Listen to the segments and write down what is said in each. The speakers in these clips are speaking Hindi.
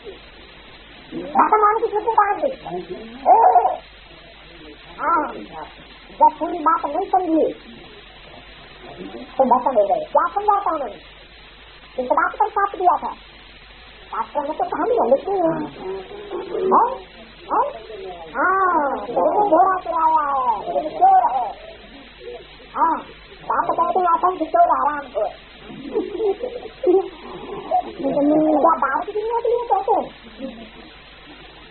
भ्रम होने की छुट्टी कहाँ गई? हाँ, जब पूरी बात नहीं समझी तो भ्रम हो गए। क्या समझा था उन्होंने? इस बात पर साथ दिया था। शास्त्र में तो कहानी है, लेकिन घोड़ा चुराया है, चोर है। हाँ, बाप कहते हैं आतंक चोर आराम को। क्या बाहर की दुनिया के लिए कहते हैं?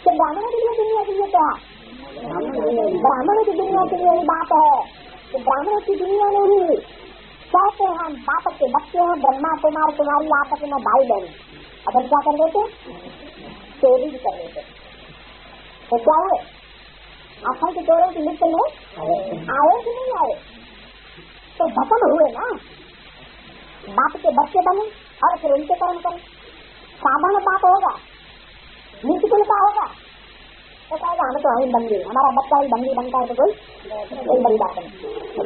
तो ब्राह्मणों के लिए दुनिया के लिए क्या? ब्राह्मणों की दुनिया के लिए बात है कि ब्राह्मणों की दुनिया में ही कहते हैं हम बाप के बच्चे हैं, ब्रह्मा कुमार कुमारी आपस में भाई बहन। अगर क्या कर लेते? चोरी भी कर लेते। तो क्या हुए? आखिर के चोरों की लिस्ट में आए कि नहीं आए? तो भस्म हुए ना। बाप के बच्चे बने और फिर उनके कर्म करें। साधारण बाप होगा, नीति कुल का होगा तो कहेगा हमें तो हम बंदी, हमारा बच्चा ही बंदी बनता है तो कोई बड़ी बात नहीं।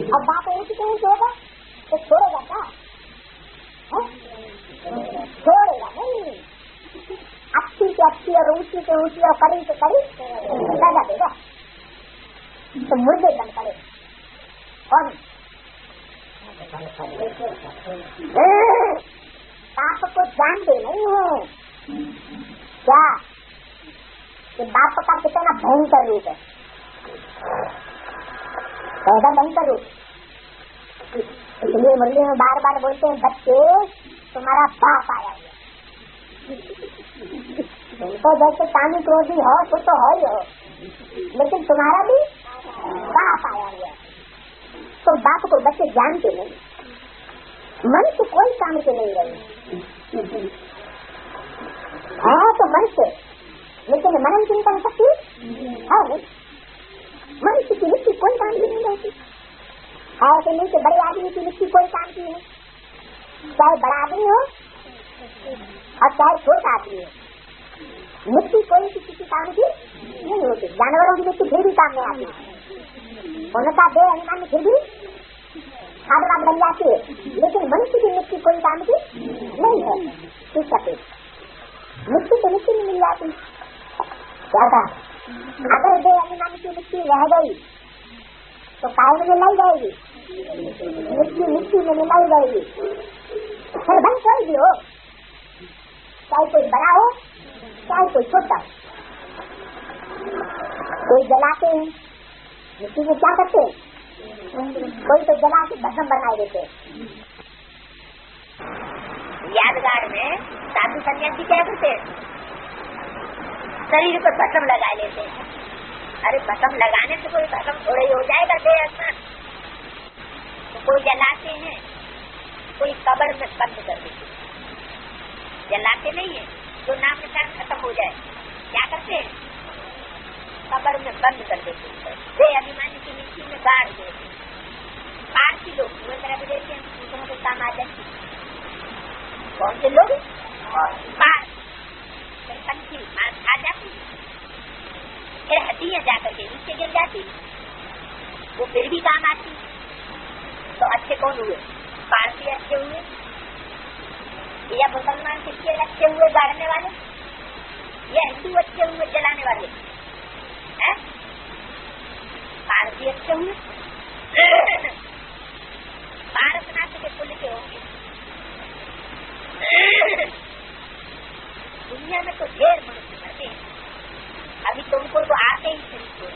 अब बाप एक ही होगा तो छोड़ेगा क्या? छोड़ेगा नहीं। अच्छी से अच्छी और ऊंची से ऊंची और कड़ी से कड़ी सजा देगा तो मुर्दे बन पड़े। कौन? बाप को जानते नहीं है क्या कि बाप का कितना भयंकर रूप है? पैदा भयंकर रूप। इसलिए मुरली में बार बार बोलते हैं बच्चे तुम्हारा बाप आया हुआ। तुमको जैसे कामी क्रोधी हो तो हो ही हो, लेकिन तुम्हारा भी बाप आया हुआ। तो बाप को बच्चे जानते नहीं, मन से कोई काम के नहीं रहे। हाँ तो मन से, लेकिन मनन चिंतन शक्ति है नहीं। मनुष्य की मिट्टी कोई काम की नहीं रहती। और तो नहीं कि बड़े आदमी की मिट्टी कोई काम की है, चाहे बड़ा आदमी हो और चाहे छोटा आदमी हो। मिट्टी कोई किसी काम की नहीं होती। जानवरों की मिट्टी फिर भी काम में आती है, उनका देह अनुमान में फिर भी खाद बन जाती है, लेकिन मनुष्य की मिट्टी कोई काम की नहीं है। ठीक है, मिट्टी तो मिट्टी में मिल जाती। क्या था? अगर देह अनुमान की मिट्टी रह गई तो कायम में मिल जाएगी, मिट्टी मिट्टी में मिल जाएगी। फिर भाई कोई भी हो, चाहे कोई बड़ा हो चाहे कोई छोटा। कोई जलाते हैं मिट्टी में, क्या करते हैं? कोई तो जला के भस्म बना देते हैं। यादगार में साधु सन्यासी क्या करते हैं? शरीर पर भस्म लगा लेते हैं। अरे भस्म लगाने से कोई भस्म थोड़ा ही हो जाएगा देह। तो कोई जलाते हैं, कोई कब्र में बंद कर देते। जलाते नहीं है तो नाम निशान खत्म हो जाए, क्या करते हैं? कब्र में बंद कर देते, देह अभिमानी की मिट्टी में गाड़ देते। पारसी लोग पूरी तरह भी देते हैं, दूसरों के काम आ जाए। कौन से लोग? पंछी मांस खा जाती, फिर हड्डियां जाकर के नीचे गिर जाती, वो फिर भी काम आती। तो अच्छे कौन हुए? पारसी अच्छे हुए या मुसलमान किसके अच्छे हुए गाड़ने वाले, या हिंदू अच्छे हुए जलाने वाले? पारसी अच्छे हुए। पारसनाथ के कुल के होंगे। दुनिया में तो ढेर मनुष्य मरते हैं, अभी तुमको तो आते ही नहीं।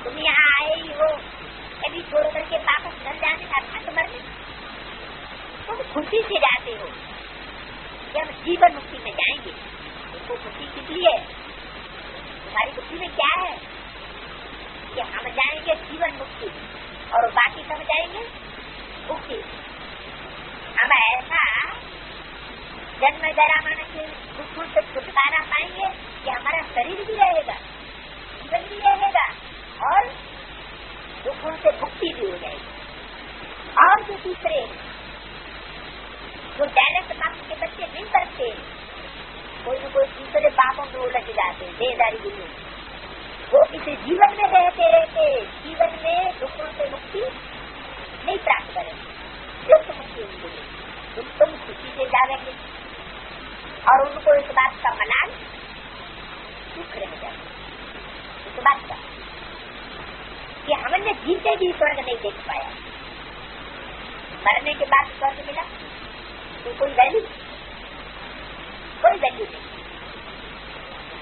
तुम यहाँ आए ही हो, कभी छोड़ करके वापस घर जाने का अच्छा मरने तुम खुशी से जाते हो। जब जीवन मुक्ति में जाएंगे तो खुशी किस लिए? तुम्हारी खुशी में क्या है कि हम जाएंगे जीवन मुक्ति और बाकी सब जाएंगे मुक्ति। हम ऐसा जन्म जरा मन के दुखों से छुटकारा पाएंगे कि हमारा शरीर भी रहेगा, जीवन भी रहेगा और दुखों से मुक्ति भी हो जाएगी। और जो दूसरे जो डायरेक्ट पाप के बच्चे नहीं करते, कोई न कोई दूसरे पापों में उलझ जाते, देहदारी दुनिया, वो इस जीवन में रहते रहते जीवन में दुखों से मुक्ति नहीं प्राप्त करेंगे। जो मुक्ति उनको तुम खुशी से जाएंगे और उनको इस बात का मलाल दुख रह जाता, इस बात का कि हमने जीते भी स्वर्ग नहीं देख पाया, मरने के बाद स्वर्ग मिला तो कोई वैल्यू नहीं।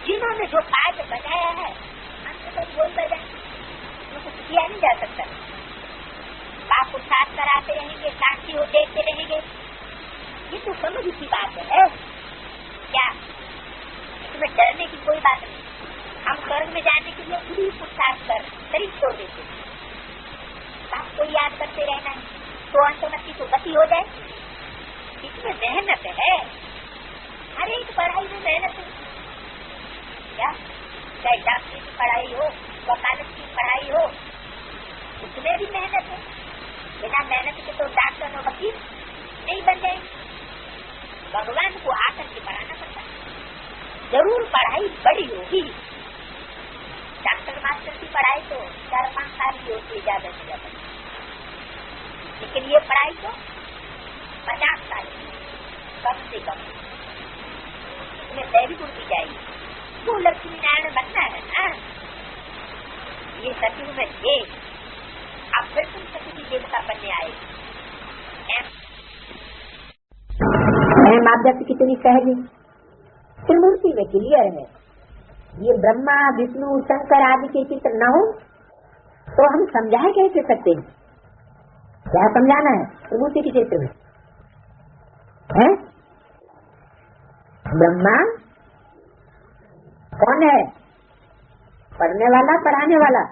जिन्होंने जो पाठ बनाया है हमसे तो बोल बजाए उनको किया नहीं जा सकता। बाप को साथ कराते रहेंगे, साक्षी हो देखते रहेंगे, ये तो समझ की बात है क्या? इसमें डरने की कोई बात नहीं। हम स्वर्ग में जाने के लिए पूरी पुरुषार्थ कर शरीर छोड़ देते, बाप को याद करते रहना है तो अंतमति तो गति हो जाए। इसमें मेहनत है, हर एक पढ़ाई में मेहनत है क्या? चाहे डॉक्टरी की पढ़ाई हो, वकालत की पढ़ाई हो, उसमें भी मेहनत है। बिना मेहनत के तो डॉक्टर और वकील नहीं बन जाएंगे। भगवान को आकर के पढ़ाना पड़ता है, जरूर पढ़ाई बड़ी होगी। डॉक्टर मास्टर की पढ़ाई तो 4-5 साल की होती है ज्यादा से ज्यादा, लेकिन ये पढ़ाई तो 50 साल कम से कम, इसमें दैवी गुण की जाएगी। वो लक्ष्मी नारायण बनना है ना, ये सतयुग में थे, अब फिर तुम सती की देवता बनने आएगी। माध्यम कितनी सहज त्रिमूर्ति में क्लियर है। ये ब्रह्मा विष्णु शंकर आदि के चित्र न हो तो हम समझाए कैसे सकते हैं? क्या समझाना है त्रिमूर्ति के चित्र में? है ब्रह्मा कौन है? पढ़ने वाला, पढ़ाने वाला?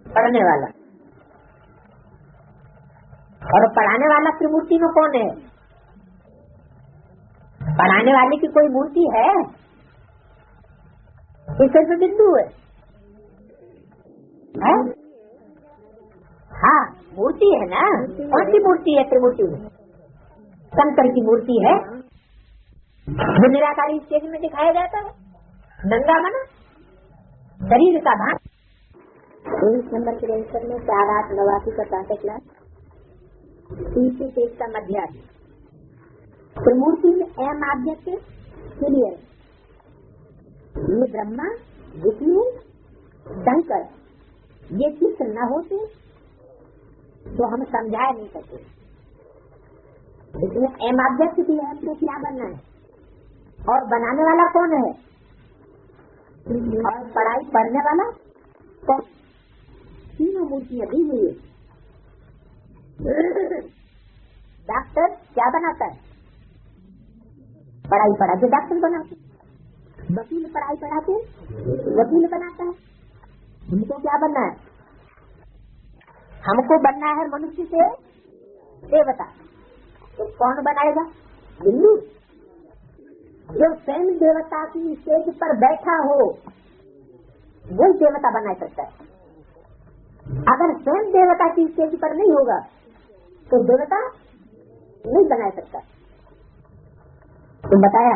पढ़ने वाला। और पढ़ाने वाला त्रिमूर्ति में कौन है? पढ़ाने वाले की कोई मूर्ति है? इसे तो बिंदु है? हाँ मूर्ति है ना। कौन सी मूर्ति है त्रिमूर्ति में? शंकर की मूर्ति है जो निराकारी स्टेज में दिखाया जाता है, नंगा मना शरीर का भान। 23 नंबर के आंसर में 4-8-89 का प्रातः क्लास, 30 पेज का मध्याह्न। त्रिमूर्ति में एम आद्यत्य क्लियर। ये ब्रह्मा विष्णु शंकर ये चित्र न होते तो हम समझा नहीं सकते। इसमें एम आद्यत्य भी है, हमको क्या बनना है और बनाने वाला कौन है और पढ़ाई पढ़ने वाला कौन? तीनों मूर्तियां दी हुई है। डॉक्टर क्या बनाता है? पढ़ाई पढ़ा के डॉक्टर बनाते। वकील पढ़ाई पढ़ा के वकील बनाता है। हमको क्या बनना है? हमको बनना है मनुष्य से देवता। तो कौन बनाएगा? बिल्लू। जो स्वयं देवता की स्टेज पर बैठा हो वो देवता बना सकता है। अगर स्वयं देवता की स्टेज पर नहीं होगा तो देवता नहीं बना सकता। तो बताया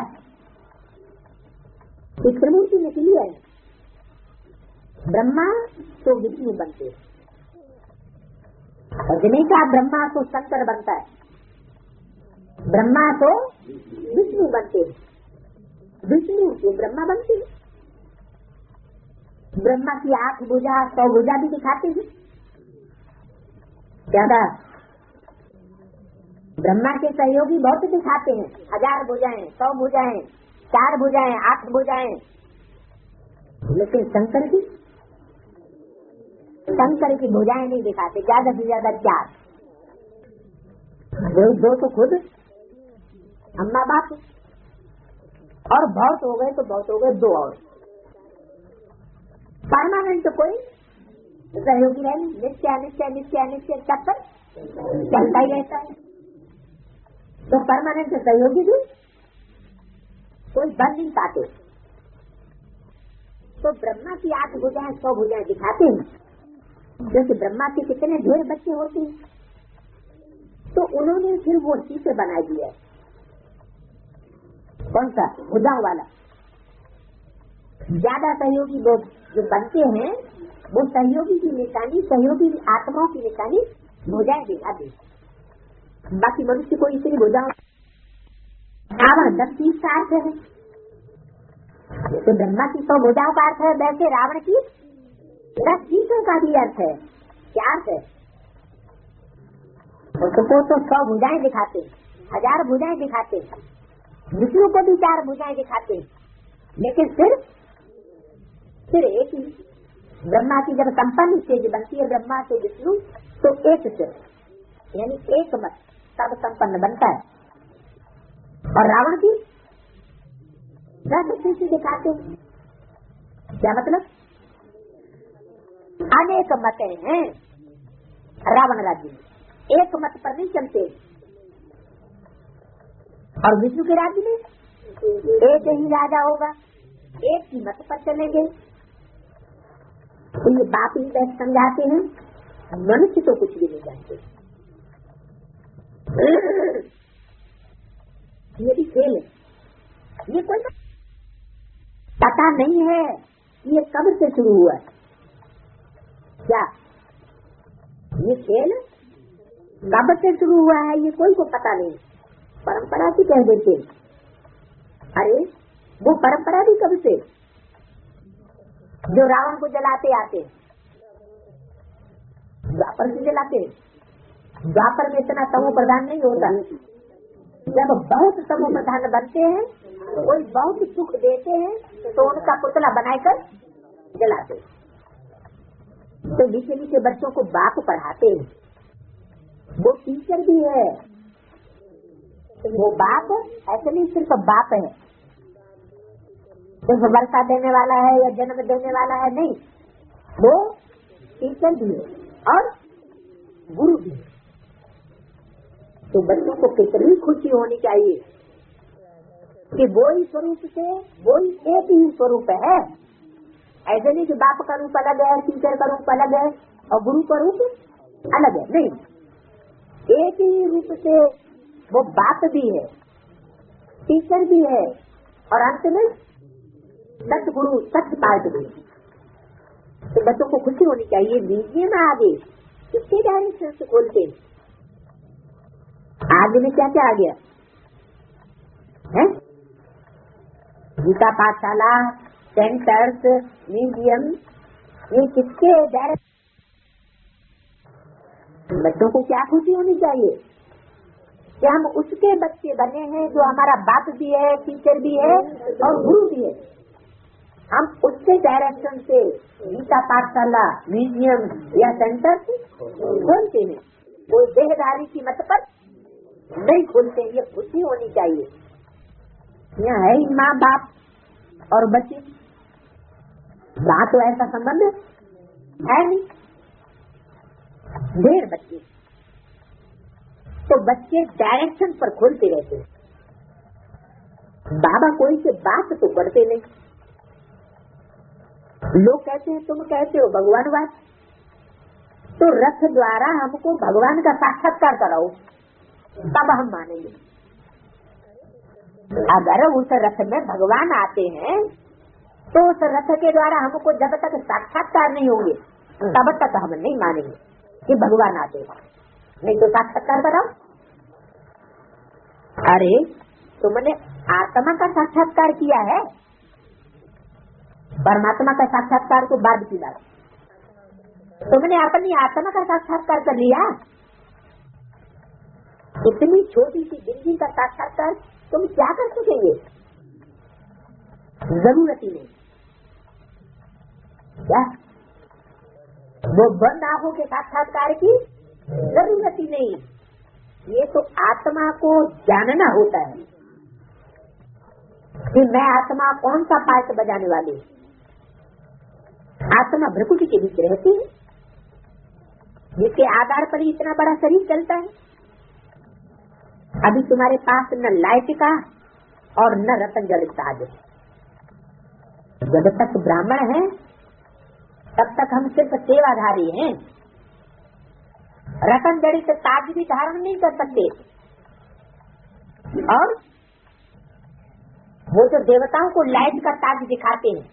कि त्रिमूर्ति में क्लियर है। ब्रह्मा तो विष्णु बनते हैं, और नहीं कहा ब्रह्मा तो शंकर बनता है, ब्रह्मा तो विष्णु बनते हैं, विष्णु तो ब्रह्मा बनते हैं। ब्रह्मा की 8 भुजा 100 भुजा भी दिखाते हैं। ज्यादा ब्रह्मा के सहयोगी बहुत दिखाते हैं, 1000 भुजाएं 100 भुजाएं 4 भुजाएं 8 भुजाएं, लेकिन शंकर की भुजाएं नहीं दिखाते, ज्यादा से ज्यादा 4। 2 तो खुद अम्मा बाप, और बहुत हो गए तो बहुत हो गए 2 और। परमानेंट तो कोई सहयोगी रहे, नित्य नित्य नित्य नित्य चक्कर चलता ही रहता है। तो परमानेंट सहयोगी भी कोई बन नहीं पाते। तो ब्रह्मा की 8 भुजाएं 100 भुजाएं दिखाते हैं, क्योंकि ब्रह्मा के कितने ढेर बच्चे होते हैं, तो उन्होंने फिर वो चीजें बना दिया। कौन सा? भुजाओं वाला। ज्यादा सहयोगी लोग जो बनते हैं वो सहयोगी की निशानी, सहयोगी आत्माओं की निशानी भुजाएं दिखा दी। बाकी मनुष्य को इतनी भुजाओं रावण 10-30 का अर्थ है। तो ब्रह्मा की 100 भुजाओं का अर्थ है, वैसे रावण की 10 का भी अर्थ है। क्या अर्थ है? उसको तो 100 भुजाएं दिखाते, 1000 भुजाएं दिखाते, विष्णु को भी 4 भुजाएं दिखाते, लेकिन फिर एक ही। ब्रह्मा की जब संपन्न स्टेज बनती है ब्रह्मा से विष्णु, तो एक सिर यानी एक मत सब संपन्न बनता है। और रावण की 10 स्थिति दिखाते हैं। क्या मतलब? अनेक मतें हैं रावण राज्य में, एक मत पर नहीं चलते। और विष्णु के राज्य में एक ही राजा होगा, एक ही मत पर चलेंगे। तो ये बात ही वैसे समझाते हैं, मनुष्य तो कुछ भी नहीं जानते। ये भी खेल है, ये कोई पता नहीं है ये कब से शुरू हुआ है। क्या ये खेल कब से शुरू हुआ है ये कोई को पता नहीं। परंपरा से कह देते, अरे वो परंपरा भी कब से, जो रावण को जलाते आते द्वापर से जलाते। द्वापर में इतना तमो प्रधान नहीं होता। जब बहुत तमो प्रधान बनते हैं, कोई बहुत सुख देते हैं तो उनका पुतला बनाकर जलाते। तो नीचे नीचे बच्चों को बाप पढ़ाते हैं, वो टीचर भी है। वो बाप ऐसे नहीं सिर्फ बाप है, सिर्फ वर्षा देने वाला है या जन्म देने वाला है, नहीं, वो टीचर भी है और गुरु भी है। तो बच्चों को कितनी खुशी होनी चाहिए कि वो ही स्वरूप से, वो ही एक ही स्वरूप है। ऐसे नहीं कि बाप का रूप अलग है, टीचर का रूप अलग है और गुरु का रूप अलग है, नहीं, एक ही रूप से वो बाप भी है, टीचर भी है और अंत में सतगुरु सत्पाठ भी। तो बच्चों को खुशी होनी चाहिए। लीजिए ना आगे किसके डायरेक्शन से खोलते, आगे में क्या क्या आ गया है? गीता पाठशाला, सेंटर्स, म्यूजियम, ये किसके डायरेक्ट? बच्चों को क्या खुशी होनी चाहिए कि हम उसके बच्चे बने हैं जो हमारा बाप भी है, टीचर भी है और गुरु भी है। हम उसके डायरेक्शन से गीता पाठशाला, म्यूजियम या सेंटर खोलते हैं, वो देहधारी की मत पर नहीं खोलते। ये खुशी होनी चाहिए। यहाँ है ही माँ बाप और बच्चे, वहाँ तो ऐसा संबंध है नहीं, ढेर बच्चे। तो बच्चे डायरेक्शन पर खोलते रहते हैं, बाबा कोई से बात तो करते नहीं। लोग कहते हैं तुम कहते हो भगवानवाद, तो रथ द्वारा हमको भगवान का साक्षात्कार कराओ तब हम मानेंगे। अगर उस रथ में भगवान आते हैं तो उस रथ के द्वारा हमको जब तक साक्षात्कार नहीं होंगे तब तक हम नहीं मानेंगे कि भगवान आते हैं। नहीं तो साक्षात्कार कराओ। अरे तुमने आत्मा का साक्षात्कार किया है, परमात्मा का साक्षात्कार तो बाद की बात। तुमने अपनी आत्मा का साक्षात्कार कर लिया। इतनी छोटी सी जिंदगी का साक्षात्कार तुम क्या कर सकेंगे? जरूरत ही नहीं। क्या वो बंद आंखों के साक्षात्कार की जरूरत ही नहीं। ये तो आत्मा को जानना होता है कि मैं आत्मा कौन सा पार्ट बजाने वाली। आत्मा प्रकृति के बीच रहती है, जिसके आधार पर ही इतना बड़ा शरीर चलता है। अभी तुम्हारे पास न लाइट का और न रतन जड़ित ताज। जब तक ब्राह्मण हैं तब तक हम सिर्फ सेवाधारी हैं। रतन जड़ित ताज भी धारण नहीं कर सकते। और वो जो देवताओं को लाइट का ताज दिखाते हैं,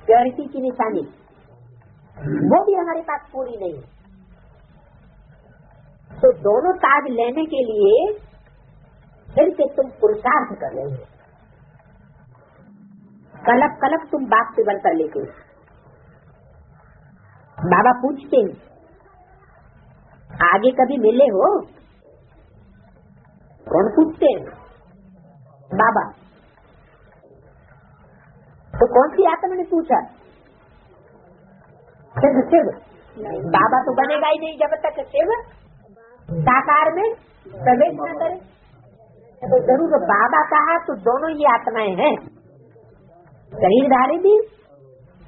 प्योरिटी की निशानी, वो भी हमारे पास पूरी नहीं। तो दोनों ताज लेने के लिए फिर से तुम पुरुषार्थ कर रहे हो, कलप कलप तुम बाप से बनकर लेके। बाबा पूछते हैं, आगे कभी मिले हो? कौन पूछते हैं? बाबा। तो कौन सी आत्मा ने पूछा? शिव। बाबा तो बनेगा ही नहीं जब तक शिव साकार में प्रवेश न करे। तो जरूर बाबा कहा तो दोनों ही आत्माएं हैं, शरीरधारी भी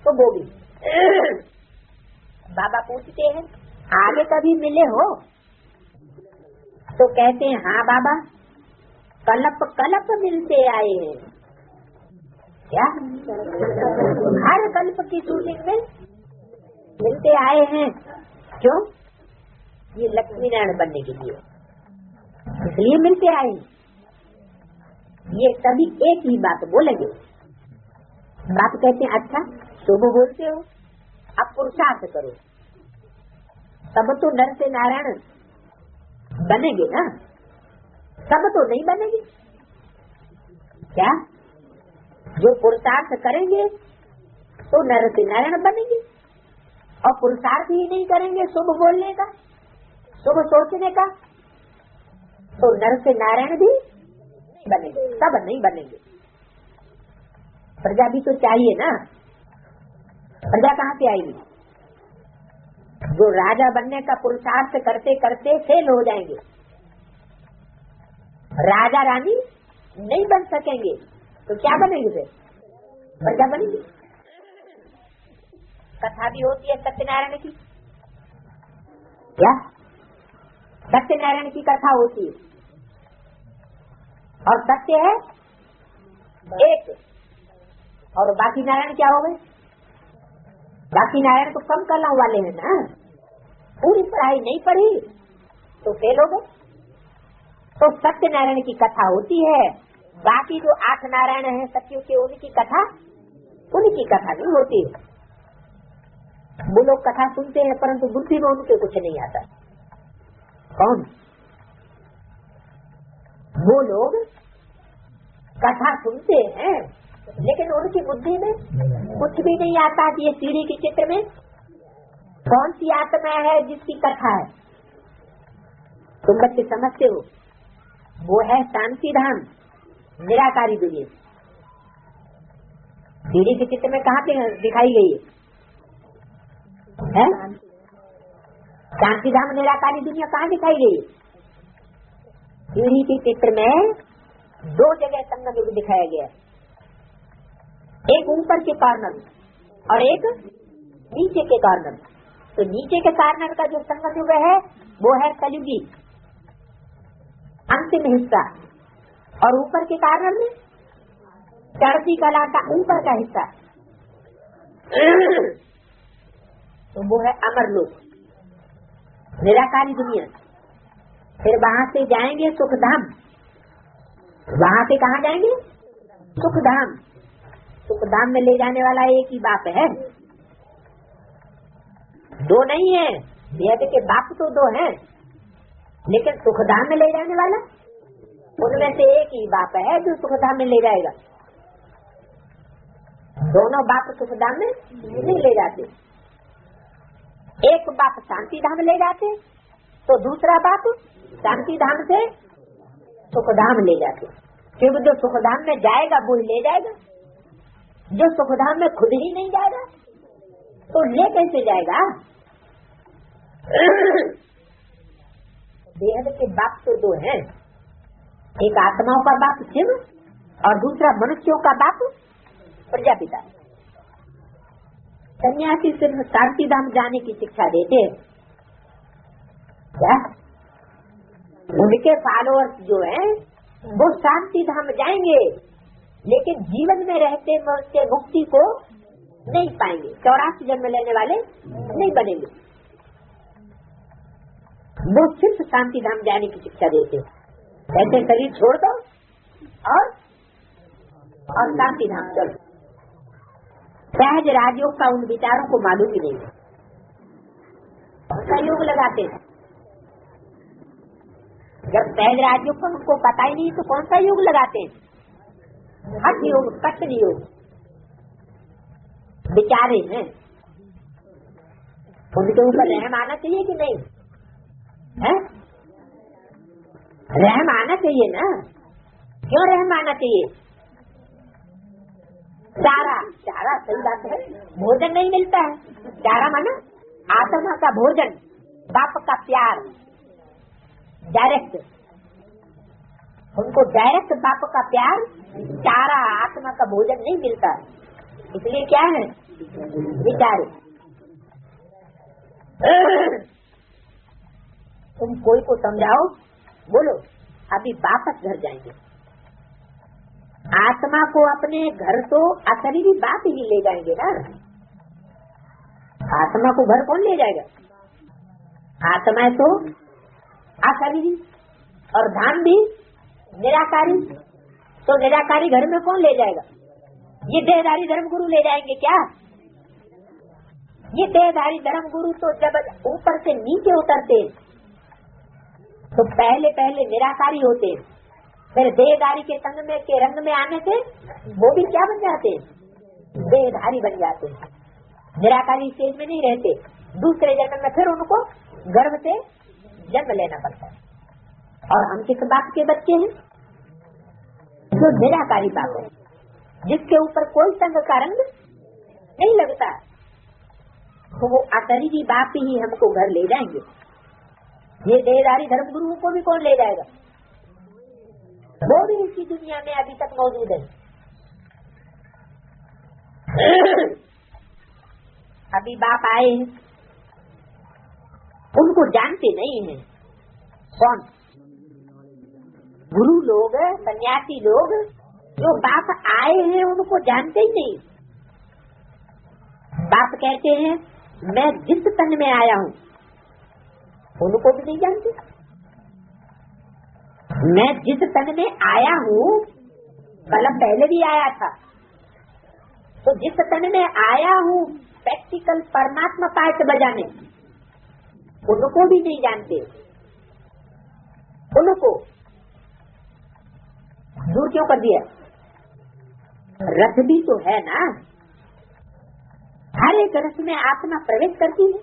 तो वो भी। बाबा पूछते हैं, आगे कभी मिले हो? तो कहते हैं, हाँ बाबा, कलप कलप मिलते आए हैं। क्या? हर कल्प की शूटिंग में मिलते आए हैं। क्यों? ये लक्ष्मी नारायण बनने के लिए, इसलिए मिलते आए। ये सभी एक ही बात बोलेंगे। बाप कहते हैं, अच्छा शुभ बोलते हो, अब पुरुषार्थ करो, तब तो नर से नारायण बनेंगे ना, सब तो नहीं बनेंगे। क्या? जो पुरुषार्थ करेंगे तो नर से नारायण बनेंगे, और पुरुषार्थ ही नहीं करेंगे शुभ बोलने का, शुभ सोचने का, तो नर से नारायण भी नहीं बनेंगे, सब नहीं बनेंगे। प्रजा भी तो चाहिए ना। प्रजा कहाँ से आएगी? जो राजा बनने का पुरुषार्थ करते करते फेल हो जाएंगे, राजा रानी नहीं बन सकेंगे, तो क्या बनेंगे फिर? प्रजा बनेगी। कथा भी होती है सत्यनारायण की। क्या? सत्यनारायण की कथा होती है, और सत्य है एक, और बाकी नारायण क्या हो गए? बाकी नारायण तो कम कलाओं वाले हैं ना, पूरी पढ़ाई नहीं पढ़ी तो फेल हो गए। तो सत्यनारायण की कथा होती है, बाकी जो 8 नारायण हैं सत्यों के, उनकी कथा नहीं होती है। वो लोग कथा सुनते हैं परंतु बुद्धि में उनके कुछ नहीं आता। कौन? वो लोग कथा सुनते हैं लेकिन उनकी बुद्धि में कुछ भी नहीं आता कि ये सीढ़ी के चित्र में कौन सी आत्मा है जिसकी कथा है। तुम बच्चे समझते हो, वो है शांति धाम, निराकारी दुनिया। सीढ़ी के चित्र में कहाँ पे दिखाई गई है? शांति धाम निराकारी दुनिया कहाँ दिखाई गई? सीढ़ी के चित्र में 2 जगह संगम युग दिखाया गया, एक ऊपर के कॉर्नर और एक नीचे के कॉर्नर। तो नीचे के कॉर्नर का जो संगम युग है वो है कलयुगी अंतिम हिस्सा, और ऊपर के कॉर्नर में चढ़ती कला का ऊपर का हिस्सा, तो वो है अमरलोक, निराकारी दुनिया। फिर वहां से जाएंगे सुखधाम। वहां से कहाँ जाएंगे? सुखधाम। सुखधाम में ले जाने वाला एक ही बाप है, 2 नहीं है। बेहद के बाप तो 2 हैं, लेकिन सुखधाम में ले जाने वाला उनमें से एक ही बाप है जो सुखधाम में ले जाएगा। दोनों बाप सुखधाम में नहीं ले जाते। एक बाप शांति धाम ले जाते, तो दूसरा बाप शांति धाम से सुखधाम ले जाते। क्योंकि जो सुखधाम में जाएगा वो ही ले जाएगा, जो सुखधाम में खुद ही नहीं जाएगा तो ले कैसे जाएगा? बेहद के बाप तो 2 हैं, एक आत्माओं का बाप शिव और दूसरा मनुष्यों का बाप प्रजापिता। सन्यासी सिर्फ शांति धाम जाने की शिक्षा देते हैं। क्या? उनके फॉलोअर्स जो हैं वो शांति धाम जाएंगे, लेकिन जीवन में रहते मरते मुक्ति को नहीं पाएंगे, 84 जन्म लेने वाले नहीं बनेंगे। वो सिर्फ शांति धाम जाने की शिक्षा देते हैं, कहते शरीर छोड़ दो और शांति धाम चलो। सहज राजयोग का उन विचारों को मालूम ही नहीं, उनका योग लगाते हैं। जब सहज राजयोग को उनको पता ही नहीं तो कौन सा योग लगाते हैं? हठ योग, कट योग बेचारे हैं। उनके ऊपर रहम आना चाहिए कि नहीं है? रहम आना चाहिए ना। क्यों रहम आना चाहिए? चारा सही बात है, भोजन नहीं मिलता है। चारा माना आत्मा का भोजन, बाप का प्यार डायरेक्ट, उनको डायरेक्ट बाप का प्यार, चारा आत्मा का भोजन नहीं मिलता, इसलिए क्या है बेचारे। तुम कोई को समझाओ, बोलो अभी वापस घर जाएंगे। आत्मा को अपने घर तो अशरीरी बाप ही ले जाएंगे ना। आत्मा को घर कौन ले जाएगा? आत्मा तो अशरीरी और धाम भी निराकारी, तो निराकारी घर में कौन ले जाएगा? ये देहधारी धर्मगुरु ले जाएंगे क्या? ये देहधारी धर्मगुरु तो जब ऊपर से नीचे उतरते तो पहले पहले निराकारी होते, फिर देहधारी के संग में के रंग में आने से वो भी क्या बन जाते? देहधारी बन जाते। निराकारी स्टेज में नहीं रहते, दूसरे जन्म में फिर उनको गर्भ से जन्म लेना पड़ता है। और हम किस बाप के बच्चे हैं? जो निराकारी बाप है, जिसके ऊपर कोई संग का रंग नहीं लगता, तो वो अशरीरी बाप ही हमको घर ले जाएंगे। ये देहधारी धर्मगुरुओं को भी कौन ले जाएगा? वो भी इसी दुनिया में अभी तक मौजूद है। अभी बाप आए हैं, उनको जानते नहीं हैं। कौन? गुरु लोग, सन्यासी लोग, जो बाप आए हैं उनको जानते ही नहीं। बाप कहते हैं मैं जिस तन में आया हूँ, उनको भी नहीं जानते। मैं जिस तन में आया हूँ, मतलब पहले भी आया था, तो जिस तन में आया हूँ प्रैक्टिकल परमात्मा पाठ बजाने, उनको भी नहीं जानते। उनको दूर क्यों कर दिया? रस भी तो है ना, हर एक रस में आत्मा प्रवेश करती है।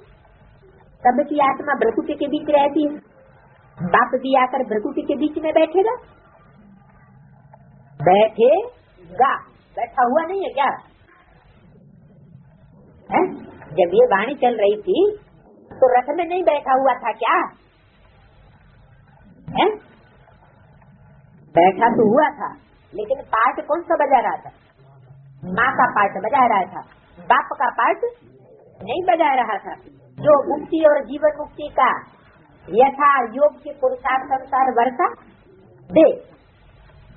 सबकी आत्मा भ्रकुटी के बीच रहती है। बाप भी आकर भ्रकुटी के बीच में बैठेगा? बैठेगा, बैठा हुआ नहीं है क्या है? जब ये वाणी चल रही थी तो रथ में नहीं बैठा हुआ था क्या है? बैठा तो हुआ था, लेकिन पाठ कौन सा बजा रहा था? माँ का पाठ बजा रहा था, बाप का पाठ नहीं बजा रहा था। जो मुक्ति और जीवन मुक्ति का यथा योग के पुरुषार्थ अनुसार वर्षा दे,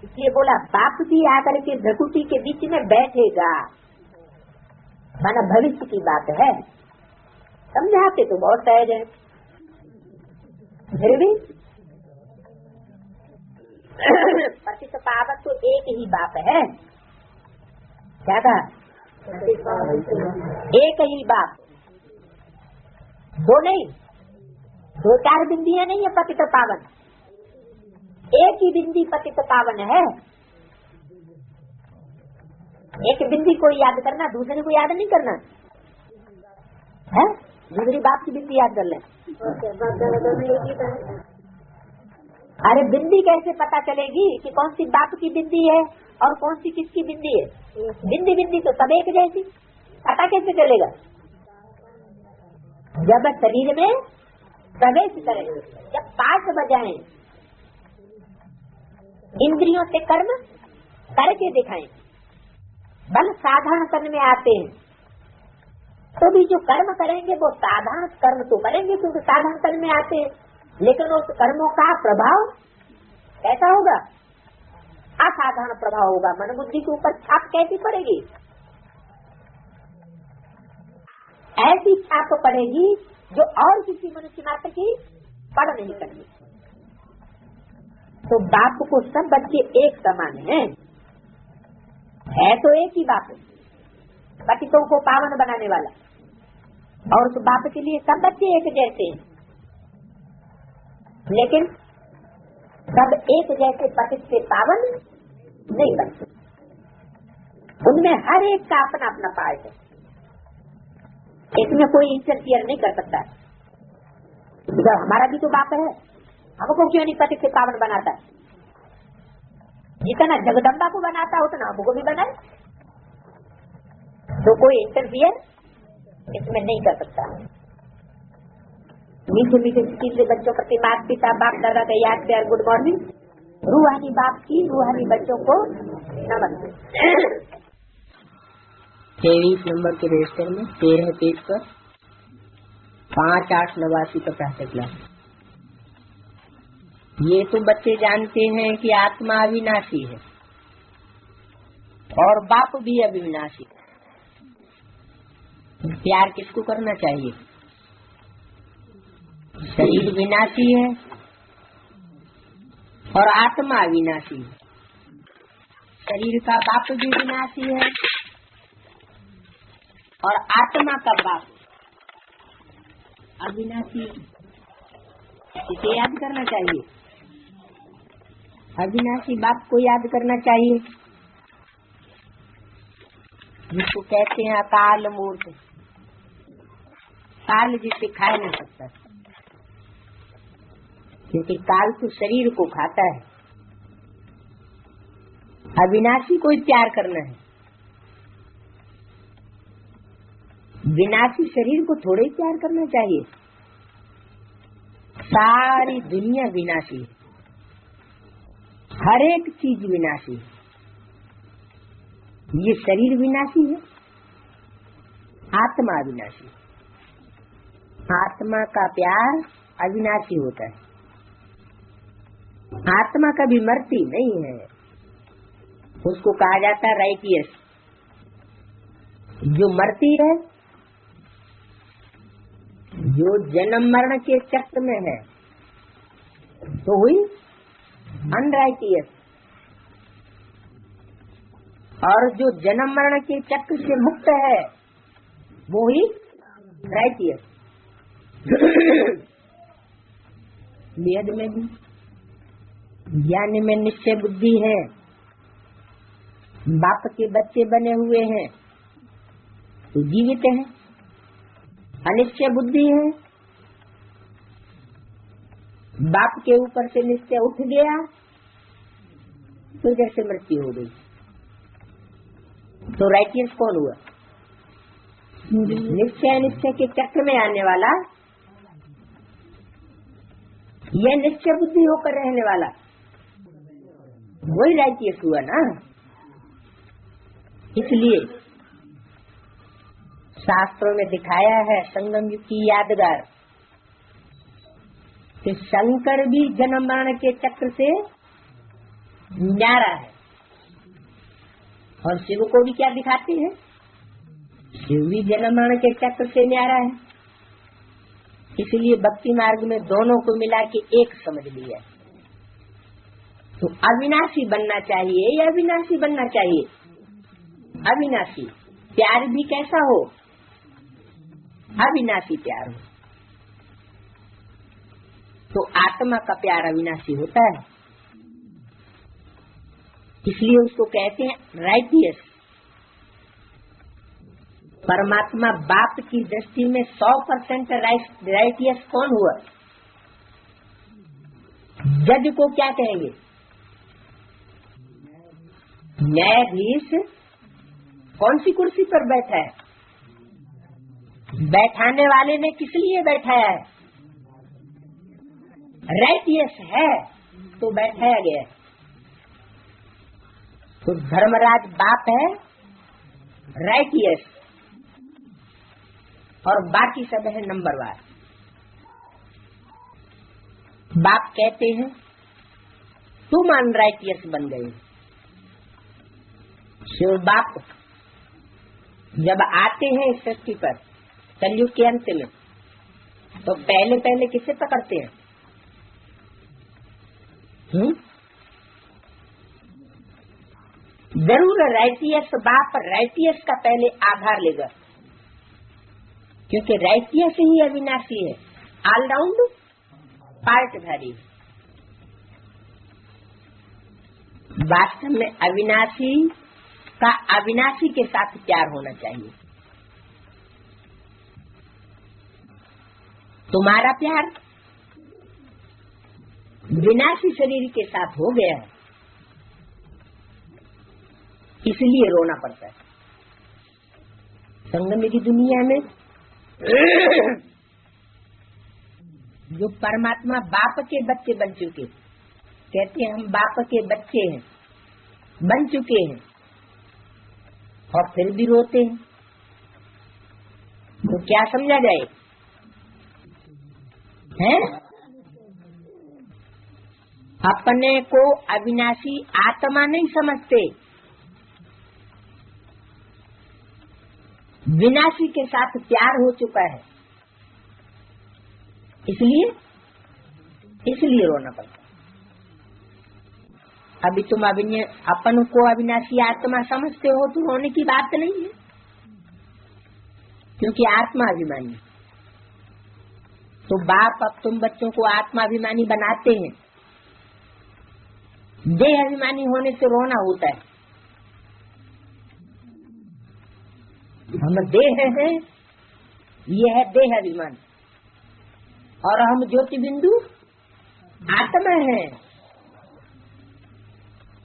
इसलिए बोला बाप भी आकर के भ्रकुटी के बीच में बैठेगा। माना भविष्य की बात है। समझाते तो बहुत सहज है, फिर भी पतित पावक तो एक ही बाप है। क्या कहा? एक ही बाप, दो नहीं, दो चार बिंदियां नहीं है पतित पावन, एक ही बिंदी पतित पावन है। एक बिंदी को याद करना, दूसरे को याद नहीं करना है। दूसरी बाप की बिंदी याद कर ले। अरे बिंदी कैसे पता चलेगी कि कौन सी बाप की बिंदी है और कौन सी किसकी बिंदी है? बिंदी बिंदी तो सब एक जैसी, पता कैसे चलेगा? जब शरीर में प्रवेश करें, जब पाठ बजाएं, इंद्रियों से कर्म करके दिखाएं, बल साधारण कर्म में आते हैं, तो भी जो कर्म करेंगे वो साधारण कर्म तो करेंगे क्योंकि साधारण कर्म में आते हैं, लेकिन उस कर्मों का प्रभाव कैसा होगा? असाधारण प्रभाव होगा। मन बुद्धि के ऊपर छाप कैसी पड़ेगी? ऐसी छाप पड़ेगी जो और किसी मनुष्य मात्र की पढ़ नहीं सकती। तो बाप को सब बच्चे एक समान हैं, है तो एक ही बाप, पतितों को पावन बनाने वाला, और उस बाप के लिए सब बच्चे एक जैसे हैं। लेकिन सब एक जैसे पतित से पावन नहीं बनते। उनमें हर एक का अपना अपना पार्ट है, इसमें कोई इंटरफियर नहीं कर सकता। जब हमारा भी तो बाप है, हमको क्यों नहीं पतित से पावन बनाता? जितना जगदम्बा को बनाता उतना हमको भी बनाए, तो कोई इंटरफियर इसमें नहीं कर सकता। मीठे मीठे से बच्चों प्रति माता पिता बाप दादा का याद प्यार गुड मॉर्निंग। रूहानी बाप की रूहानी बच्चों को नमस्ते। 23 नंबर के रजिस्टर में 13 पेज पर 5-8-89 का पहला क्लास। ये तो बच्चे जानते हैं कि आत्मा अविनाशी है और बाप भी अविनाशी। प्यार किसको करना चाहिए? शरीर विनाशी है और आत्मा अविनाशी है। शरीर का बाप भी विनाशी है और आत्मा का बाप अविनाशी। इसे याद करना चाहिए। अविनाशी बाप को याद करना चाहिए, जिसको कहते हैं अकाल मूर्त। काल जिसे खा नहीं सकता, क्योंकि काल तो शरीर को खाता है। अविनाशी को ही प्यार करना है, विनाशी शरीर को थोड़े ही प्यार करना चाहिए। सारी दुनिया विनाशी है, हर एक चीज विनाशी है। ये शरीर विनाशी है, आत्मा अविनाशी। आत्मा का प्यार अविनाशी होता है। आत्मा कभी मरती नहीं है, उसको कहा जाता है राइटियस। जो मरती है, जो जन्म मरण के चक्र में है, तो हुई अनराइटियस। और जो जन्म मरण के चक्र से मुक्त है, वो ही राइटियस। वेद में भी ज्ञान में निश्चय बुद्धि है, बाप के बच्चे बने हुए हैं तो जीवित हैं। अनिश्चय बुद्धि है, बाप के ऊपर से निश्चय उठ गया तो जैसे मृत्यु हो गई। तो राइटियस कौन हुआ? निश्चय निश्चय के चक्र में आने वाला, यह निश्चय बुद्धि होकर रहने वाला, वही राइटियस हुआ ना। इसलिए शास्त्रों में दिखाया है संगम युग की यादगार कि शंकर भी जन्म मरण के चक्र से न्यारा है, और शिव को भी क्या दिखाते हैं? शिव भी जन्म मरण के चक्र से न्यारा है। इसलिए भक्ति मार्ग में दोनों को मिला के एक समझ लिया। तो अविनाशी बनना चाहिए या अविनाशी बनना चाहिए? अविनाशी। प्यार भी कैसा हो? अविनाशी प्यार हो। तो आत्मा का प्यार अविनाशी होता है, इसलिए उसको कहते हैं राइटियस। परमात्मा बाप की दृष्टि में 100% राइटियस कौन हुआ? जज को क्या कहेंगे? न्यायाधीश कौन सी कुर्सी पर बैठा है? बैठाने वाले ने किस लिए बैठाया है? राइटियस है तो बैठाया गया। तो धर्मराज बाप है राइटियस, और बाकी सब है नंबरवार। बाप कहते हैं तुम अनराइटियस बन गए। शिव बाप जब आते हैं इस सृष्टि पर कलयुग के अंत में, तो पहले पहले किसे पकड़ते हैं? जरूर राइटियस बाप राइटियस का पहले आधार लेगा, क्योंकि राइटियस ही अविनाशी है, ऑलराउंड पार्टधारी। वास्तव में अविनाशी का अविनाशी के साथ प्यार होना चाहिए। तुम्हारा प्यार विनाशी शरीर के साथ हो गया है, इसलिए रोना पड़ता है। संगम की दुनिया में जो परमात्मा बाप के बच्चे बन चुके, कहते हैं हम बाप के बच्चे हैं, बन चुके हैं, और फिर भी रोते हैं, तो क्या समझा जाए? हैं? अपने को अविनाशी आत्मा नहीं समझते, विनाशी के साथ प्यार हो चुका है, इसलिए रोना पड़ता। अभी तुम अपन को अविनाशी आत्मा समझते हो तो रोने की बात नहीं है, क्योंकि आत्मा अभिमानी। तो बाप अब तुम बच्चों को आत्मा अभिमानी बनाते हैं, देह अभिमानी होने से रोना होता है। हम देह हैं, ये है देह अभिमान, और हम ज्योति बिंदु आत्मा हैं।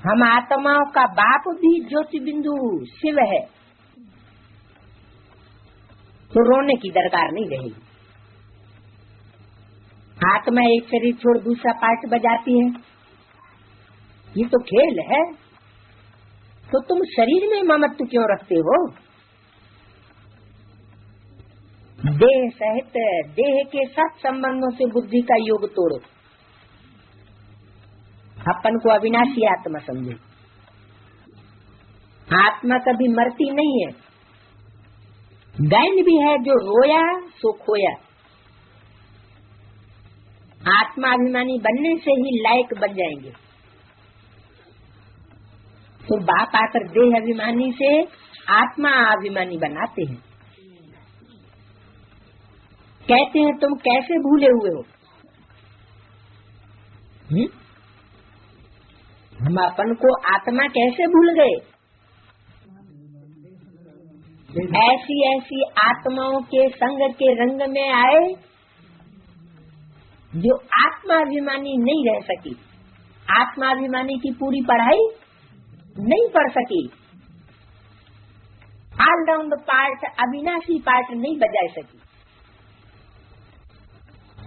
हम आत्माओं का बाप भी ज्योति बिंदु शिव है, तो रोने की दरकार नहीं रहेगी। आत्मा एक शरीर छोड़ दूसरा पार्ट बजाती है, ये तो खेल है, तो तुम शरीर में ममत्व क्यों रखते हो? देह सहित देह के साथ संबंधों से बुद्धि का योग तोड़ो, अपन को अविनाशी आत्मा समझो। आत्मा कभी मरती नहीं है, गैन भी है जो रोया सो खोया। आत्मा अभिमानी बनने से ही लायक बन जाएंगे। तो बाप आकर देह अभिमानी से आत्मा अभिमानी बनाते हैं, कहते हैं तुम कैसे भूले हुए हो? हम अपन को आत्मा कैसे भूल गए? ऐसी ऐसी आत्माओं के संग के रंग में आए जो आत्माभिमानी नहीं रह सकी, आत्माभिमानी की पूरी पढ़ाई नहीं पढ़ सकी, ऑलराउंड पार्ट अविनाशी पार्ट नहीं बजा सकी।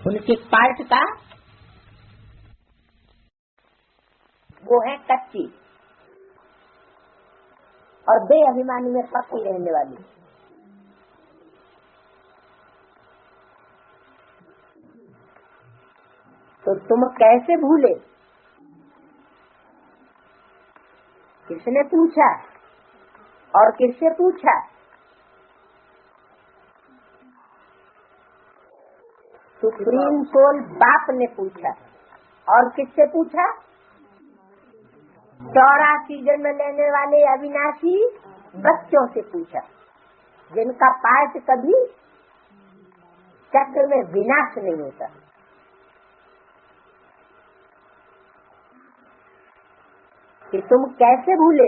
उनके पार्ट का वो है कच्ची, और बे अभिमानी में पक्की रहने वाली। तो तुम कैसे भूले? किसने पूछा और किससे पूछा? सुप्रीम सोल बाप ने पूछा, और किससे पूछा? 84 जन्म लेने वाले अविनाशी बच्चों से पूछा, जिनका पार्ट कभी चक्र में विनाश नहीं होता। कि तुम कैसे भूले?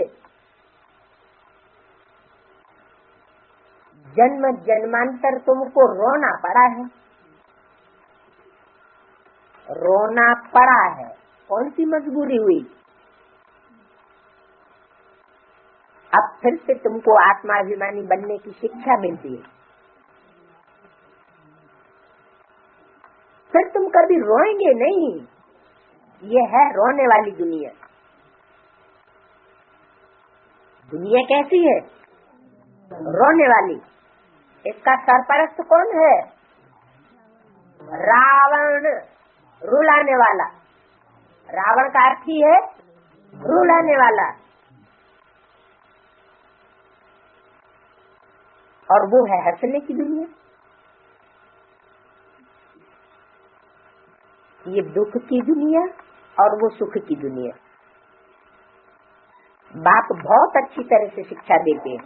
जन्म जन्मांतर तुमको रोना पड़ा है, रोना पड़ा है। कौन सी मजबूरी हुई? अब फिर से तुमको आत्माभिमानी बनने की शिक्षा मिलती है, फिर तुम कभी रोएंगे नहीं। ये है रोने वाली दुनिया। दुनिया कैसी है? रोने वाली। इसका सरपरस्त कौन है? रावण, रुलाने वाला। रावण का अर्थ ही है रुलाने वाला, और वो है हंसने की दुनिया। ये दुख की दुनिया और वो सुख की दुनिया। बाप बहुत अच्छी तरह से शिक्षा देते हैं।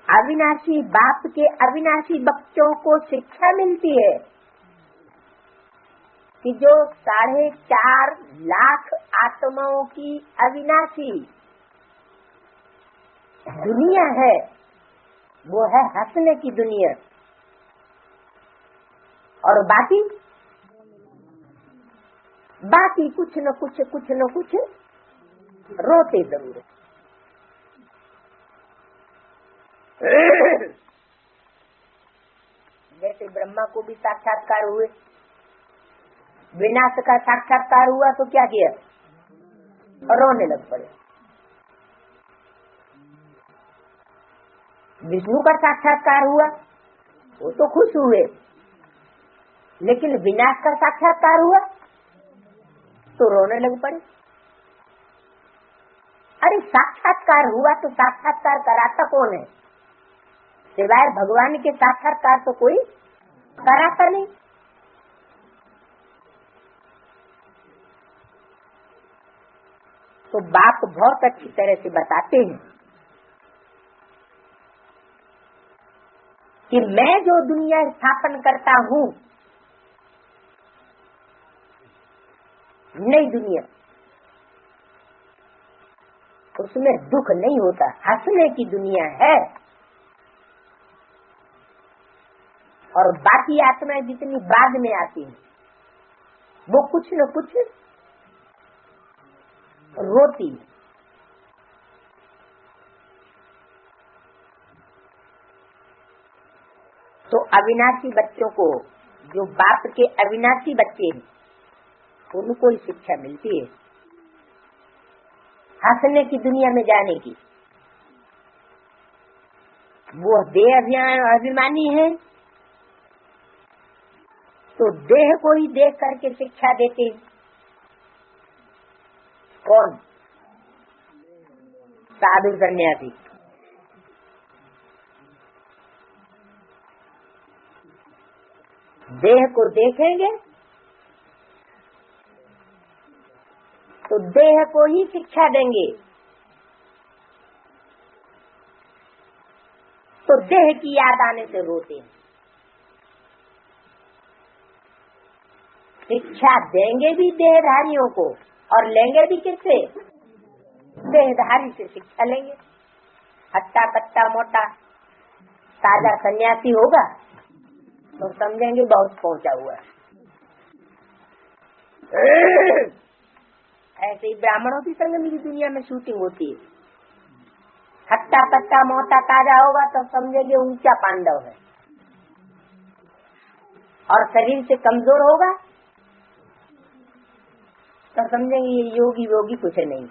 अविनाशी बाप के अविनाशी बच्चों को शिक्षा मिलती है। कि जो 4.5 लाख आत्माओं की अविनाशी दुनिया है, वो है हंसने की दुनिया, और बाकी कुछ न कुछ रोते जरूर। जैसे ब्रह्मा को भी साक्षात्कार हुए, विनाश का साक्षात्कार हुआ तो क्या किया? रोने लग पड़े। विष्णु का साक्षात्कार हुआ, वो तो खुश हुए, लेकिन विनाश का साक्षात्कार हुआ तो रोने लग पड़े। अरे साक्षात्कार हुआ तो साक्षात्कार कराता कौन है? सिवाय भगवान के साक्षात्कार तो कोई कराता नहीं। तो बाप बहुत अच्छी तरह से बताते हैं कि मैं जो दुनिया स्थापन करता हूँ, नई दुनिया, उसमें दुख नहीं होता, हंसने की दुनिया है। और बाकी आत्माएं जितनी बाद में आती हैं, वो कुछ न कुछ रोती। तो अविनाशी बच्चों को, जो बाप के अविनाशी बच्चे हैं, उनको ही शिक्षा मिलती है हंसने की दुनिया में जाने की। वो देह अभिमानी है तो देह को ही देख करके शिक्षा देते हैं। कौन? साधु सन्यासी। देह को देखेंगे तो देह को ही शिक्षा देंगे, तो देह की याद आने से रोते हैं। शिक्षा देंगे भी देहधारियों को और लेंगे भी किससे? देहधारी से शिक्षा लेंगे। हट्टा कट्टा मोटा ताजा सन्यासी होगा तो समझेंगे बहुत पहुंचा हुआ है। ऐसे ही ब्राह्मणों की संग की दुनिया में शूटिंग होती है। हट्टा कट्टा मोटा ताजा होगा तो समझेंगे ऊंचा पांडव है, और शरीर से कमजोर होगा तो समझेंगे ये योगी वोगी कुछ नहीं।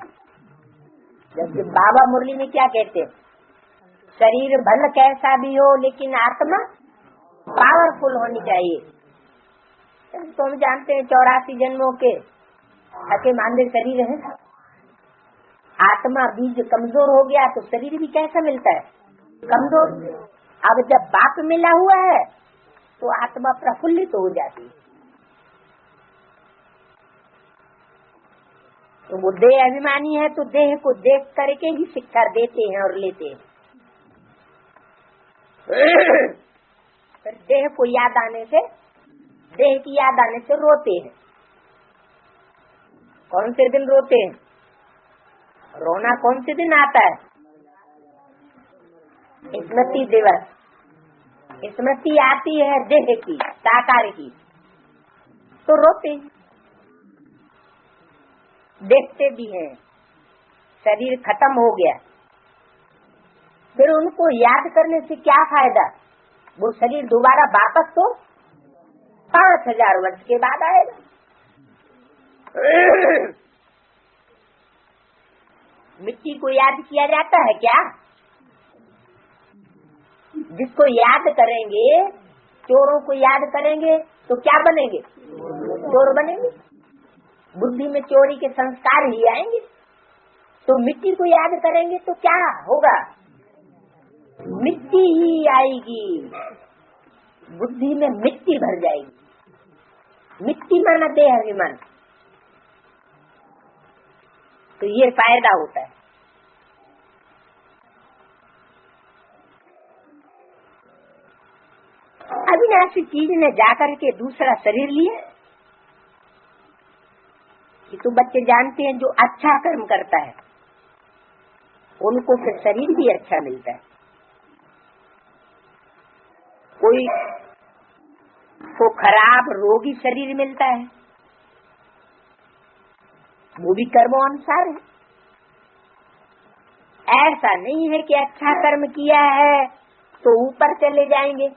जबकि बाबा मुरली में क्या कहते हैं? शरीर भले कैसा भी हो लेकिन आत्मा पावरफुल होनी चाहिए। तो हम जानते हैं 84 जन्मों के थके मांदे शरीर है। आत्मा बीज कमजोर हो गया तो शरीर भी कैसा मिलता है? कमजोर। अब जब बाप मिला हुआ है तो आत्मा प्रफुल्लित हो जाती है। तो वो देह अभिमानी है तो देह को देख करके ही शिक्षा देते हैं और लेते हैं। फिर देह को याद आने से, देह की याद आने से रोते हैं। कौन से दिन रोते हैं? रोना कौन से दिन आता है? स्मृति दिवस। स्मृति आती है देह की, साकार की, तो रोते हैं। देखते भी हैं शरीर खत्म हो गया, फिर उनको याद करने से क्या फायदा? वो शरीर दोबारा वापस तो 5000 वर्ष के बाद आएगा। मिट्टी को याद किया जाता है क्या? जिसको याद करेंगे, चोरों को याद करेंगे तो क्या बनेंगे? चोर बनेंगे। बुद्धि में चोरी के संस्कार ही आएंगे। तो मिट्टी को याद करेंगे तो क्या होगा? मिट्टी ही आएगी, बुद्धि में मिट्टी भर जाएगी। मिट्टी माना देह अभिमान। तो ये फायदा होता है। अविनाशी चीज ने जाकर के दूसरा शरीर लिया तो बच्चे जानते हैं जो अच्छा कर्म करता है उनको फिर शरीर भी अच्छा मिलता है। कोई को खराब रोगी शरीर मिलता है, वो भी कर्मों अनुसार है। ऐसा नहीं है कि अच्छा कर्म किया है तो ऊपर चले जाएंगे,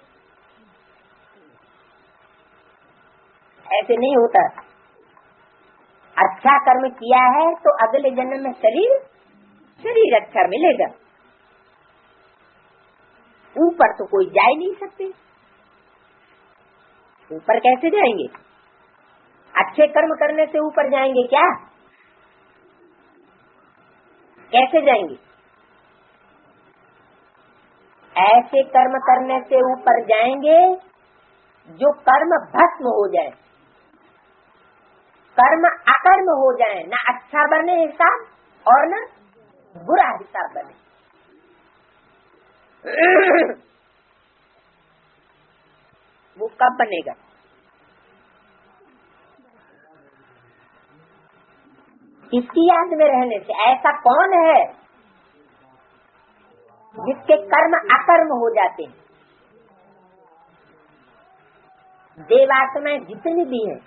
ऐसे नहीं होता। अच्छा कर्म किया है तो अगले जन्म में शरीर अच्छा मिलेगा, ऊपर तो कोई जा ही नहीं सकते। ऊपर कैसे जाएंगे? अच्छे कर्म करने से ऊपर जाएंगे क्या? कैसे जाएंगे? ऐसे कर्म करने से ऊपर जाएंगे जो कर्म भस्म हो जाए, कर्म अकर्म हो जाए, न अच्छा बने हिसाब और न बुरा हिसाब बने। वो कब बनेगा? इसकी याद में रहने से। ऐसा कौन है जिसके कर्म अकर्म हो जाते हैं? देवात्माएं जितनी भी हैं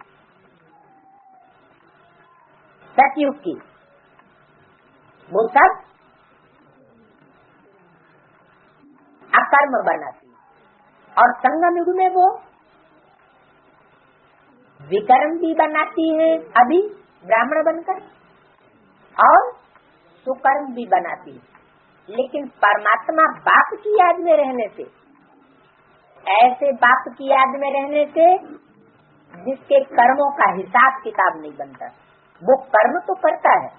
सतयुग की, वो सब अकर्म बनाती, और संगम युग में वो विकर्म भी बनाती है अभी ब्राह्मण बनकर, और सुकर्म भी बनाती है। लेकिन परमात्मा बाप की याद में रहने से, ऐसे बाप की याद में रहने से जिसके कर्मों का हिसाब किताब नहीं बनता, वो कर्म तो करता है,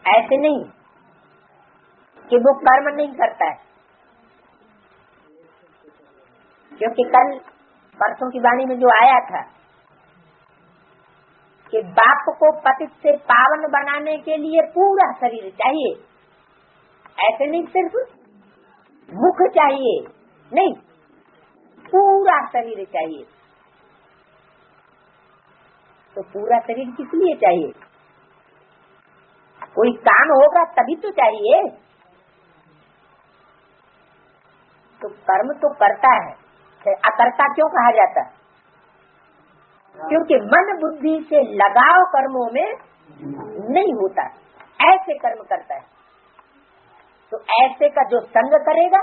ऐसे नहीं कि वो कर्म नहीं करता है। क्योंकि कल परसों की वाणी में जो आया था कि बाप को पतित से पावन बनाने के लिए पूरा शरीर चाहिए, ऐसे नहीं सिर्फ मुख चाहिए, नहीं, पूरा शरीर चाहिए। तो पूरा शरीर किस लिए चाहिए? कोई काम होगा तभी तो चाहिए। तो कर्म तो करता है, अकर्ता क्यों कहा जाता? क्योंकि मन बुद्धि से लगाव कर्मों में नहीं होता, ऐसे कर्म करता है। तो ऐसे का जो संग करेगा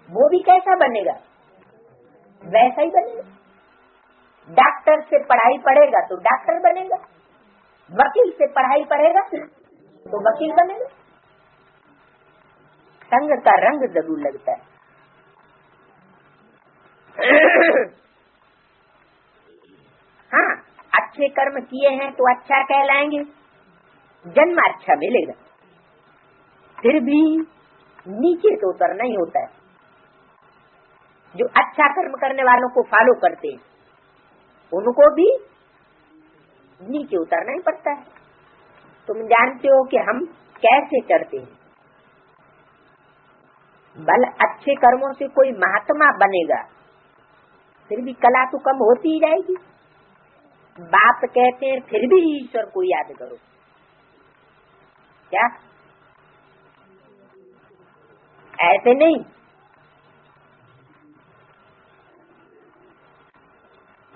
वो भी कैसा बनेगा? वैसा ही बनेगा। डॉक्टर से पढ़ाई पढ़ेगा तो डॉक्टर बनेगा, वकील से पढ़ाई पढ़ेगा तो वकील बनेगा। संग का रंग जरूर लगता है। हाँ, अच्छे कर्म किए हैं तो अच्छा कहलाएंगे, जन्म अच्छा मिलेगा। फिर भी नीचे तो उतरना ही होता है। जो अच्छा कर्म करने वालों को फॉलो करते हैं उनको भी नीचे उतरना ही पड़ता है। तुम जानते हो कि हम कैसे चढ़ते हैं। भले अच्छे कर्मों से कोई महात्मा बनेगा, फिर भी कला तो कम होती ही जाएगी। बाप कहते हैं फिर भी ईश्वर को याद करो। क्या ऐसे नहीं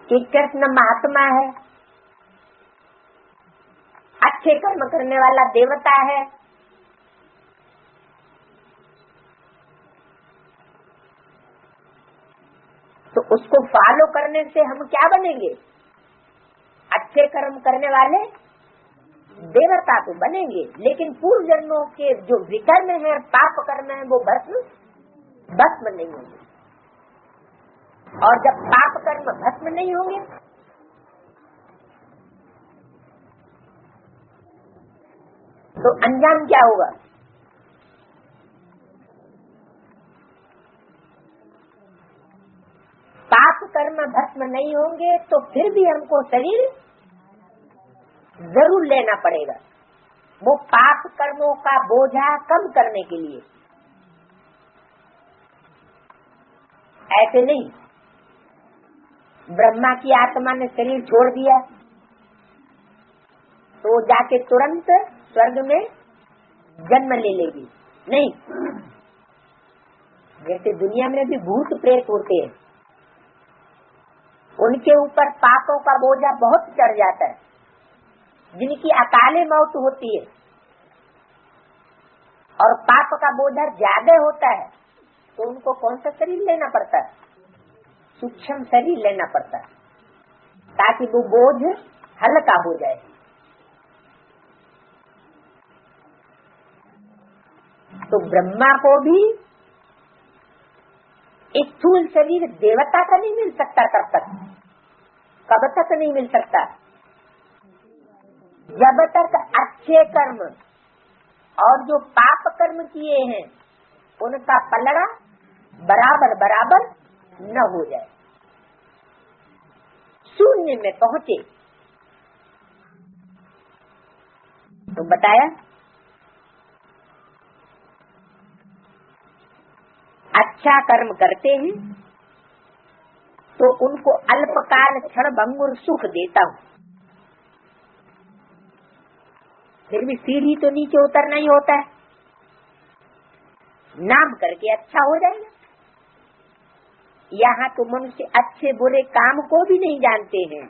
कि कृष्ण महात्मा है, अच्छे कर्म करने वाला देवता है, तो उसको फॉलो करने से हम क्या बनेंगे? अच्छे कर्म करने वाले देवता तो बनेंगे, लेकिन पूर्व जन्मों के जो विकर्म है, पाप कर्म है, वो भस्म नहीं होंगे। और जब पाप कर्म भस्म नहीं होंगे तो अंजाम क्या होगा? पाप कर्म भस्म नहीं होंगे तो फिर भी हमको शरीर जरूर लेना पड़ेगा, वो पाप कर्मों का बोझा कम करने के लिए। ऐसे नहीं ब्रह्मा की आत्मा ने शरीर छोड़ दिया तो जाके तुरंत स्वर्ग में जन्म ले लेगी? नहीं। जैसे दुनिया में भी भूत प्रेत होते हैं, उनके ऊपर पापों का बोझा बहुत चढ़ जाता है, जिनकी अकाले मौत होती है और पाप का बोझा ज्यादा होता है, तो उनको कौन सा शरीर लेना पड़ता है? सूक्ष्म शरीर लेना पड़ता है, ताकि वो बोझ हल्का हो जाए। तो ब्रह्मा को भी स्थूल शरीर देवता का नहीं मिल सकता तब तक। कब तक नहीं मिल सकता? जब तक अच्छे कर्म और जो पाप कर्म किए हैं उनका पलड़ा बराबर बराबर न हो जाए, शून्य में पहुंचे। तो बताया अच्छा कर्म करते हैं तो उनको अल्पकाल क्षण भंगुर सुख देता हूँ, फिर भी सीढ़ी तो नीचे उतरना ही होता है। नाम करके अच्छा हो जाएगा। यहाँ तो मनुष्य अच्छे बुरे काम को भी नहीं जानते हैं।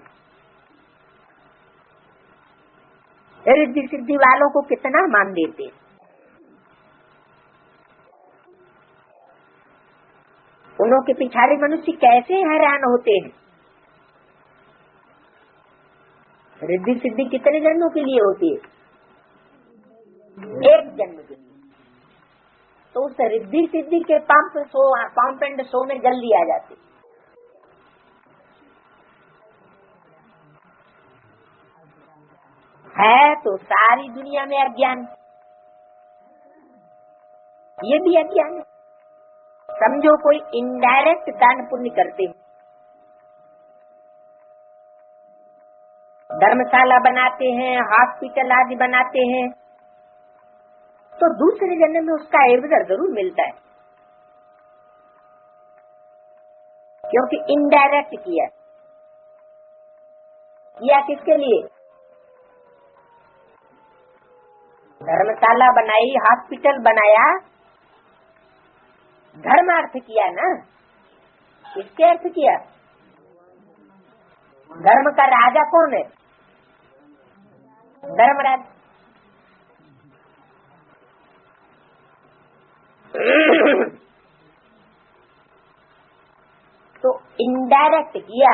रिद्धि सिद्धि वालों को कितना मान देते हैं। उन्हों के पिछाड़ी मनुष्य कैसे हैरान होते हैं। रिद्धि सिद्धि कितने जन्मों के लिए होती है? एक जन्म के लिए। तो उस रिद्धि सिद्धि के पंप एंड शो में जल्दी आ जाते। है तो सारी दुनिया में अज्ञान, ये भी अज्ञान है। समझो कोई इनडायरेक्ट दान पुण्य करते हैं, धर्मशाला बनाते हैं, हॉस्पिटल आदि बनाते हैं, तो दूसरे जन्म में उसका एवज जरूर मिलता है, क्योंकि इनडायरेक्ट किया। किसके लिए? धर्मशाला बनाई, हॉस्पिटल बनाया, धर्मार्थ किया ना। किसके अर्थ किया? धर्म का राजा कौन है? धर्मराज। तो इनडायरेक्ट किया,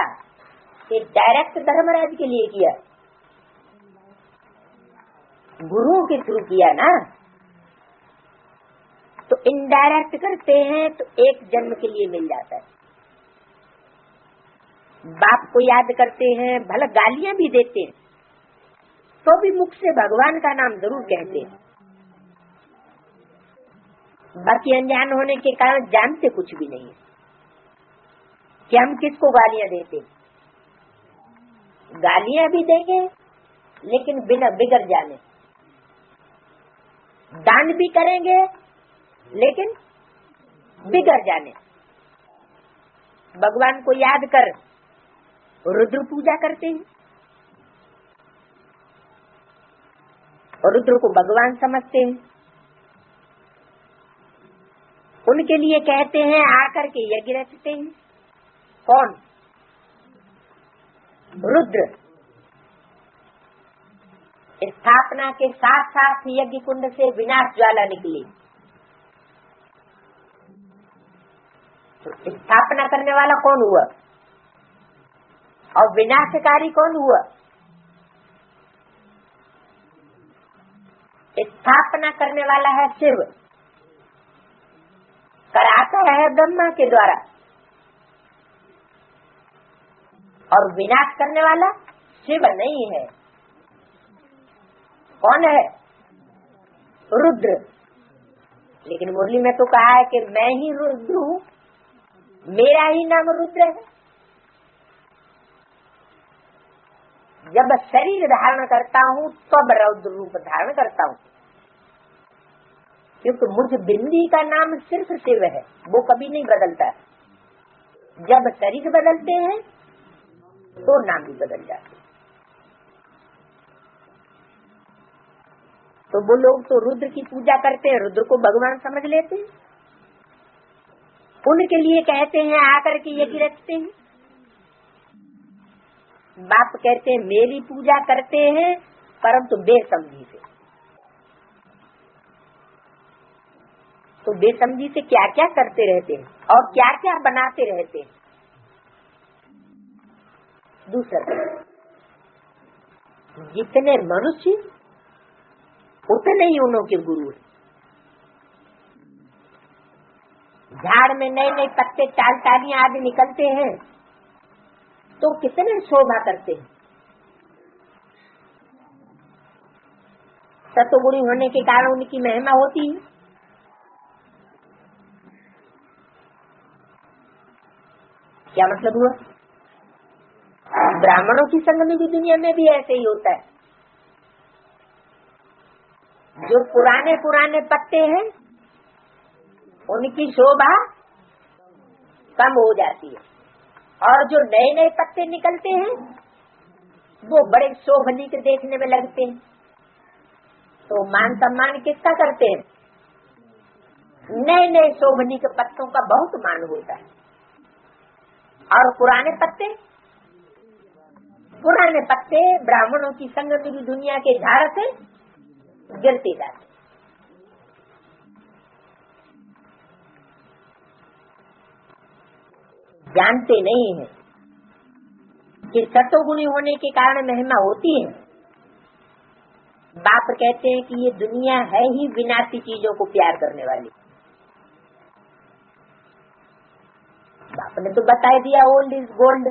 कि डायरेक्ट धर्मराज के लिए किया, गुरुओं के थ्रू किया ना। तो इनडायरेक्ट करते हैं तो एक जन्म के लिए मिल जाता है। बाप को याद करते हैं, भला गालियां भी देते हैं, तो भी मुख से भगवान का नाम जरूर कहते हैं। बाकी अनजान होने के कारण जानते कुछ भी नहीं है कि हम किसको गालियां देते। गालियां भी देंगे लेकिन बिना बिगड़ जाने, दान भी करेंगे लेकिन बिगड़ जाने। भगवान को याद कर रुद्र पूजा करते हैं, और रुद्र को भगवान समझते हैं। उनके लिए कहते हैं आकर के यज्ञ रचते हैं। कौन? रुद्र। स्थापना के साथ साथ यज्ञ कुंड से विनाश ज्वाला निकली। तो स्थापना करने वाला कौन हुआ और विनाशकारी कौन हुआ? स्थापना करने वाला है शिव, कराता है ब्रह्मा के द्वारा, और विनाश करने वाला शिव नहीं है। कौन है? रुद्र। लेकिन मुरली में तो कहा है कि मैं ही रुद्र हूँ, मेरा ही नाम रुद्र है। जब शरीर धारण करता हूँ तब रुद्र रूप धारण करता हूँ, क्योंकि मुझ बिंदी का नाम सिर्फ शिव है, वो कभी नहीं बदलता। जब शरीर बदलते हैं तो नाम भी बदल जाते। तो वो लोग तो रुद्र की पूजा करते हैं, रुद्र को भगवान समझ लेते हैं, उनके लिए कहते हैं आकर के यज्ञ रखते हैं। बाप कहते हैं मेरी पूजा करते हैं परंतु बेसमझी से। तो बेसमझी से क्या क्या करते रहते हैं और क्या क्या बनाते रहते हैं। दूसरा, जितने मनुष्य उतने ही उनके गुरु हैं। झाड़ में नए नए पत्ते चाल टालियां आदि निकलते हैं तो कितने शोभा करते हैं। सतोगुणी होने के कारण उनकी महिमा होती है। क्या मतलब हुआ? ब्राह्मणों की संगम की दुनिया में भी ऐसे ही होता है। जो पुराने पुराने पत्ते हैं उनकी शोभा कम हो जाती है और जो नए नए पत्ते निकलते हैं वो बड़े शोभनीक देखने में लगते हैं। तो मान सम्मान किसका करते हैं? नए नए शोभनीक पत्तों का बहुत मान होता है। और पुराने पत्ते ब्राह्मणों की संगति की दुनिया के झाड़ से गिरते जाते। जानते नहीं है कि सतोगुणी होने के कारण महिमा होती है। बाप कहते हैं कि ये दुनिया है ही विनाशी चीजों को प्यार करने वाली। बाप ने तो बता दिया ओल्ड इज गोल्ड।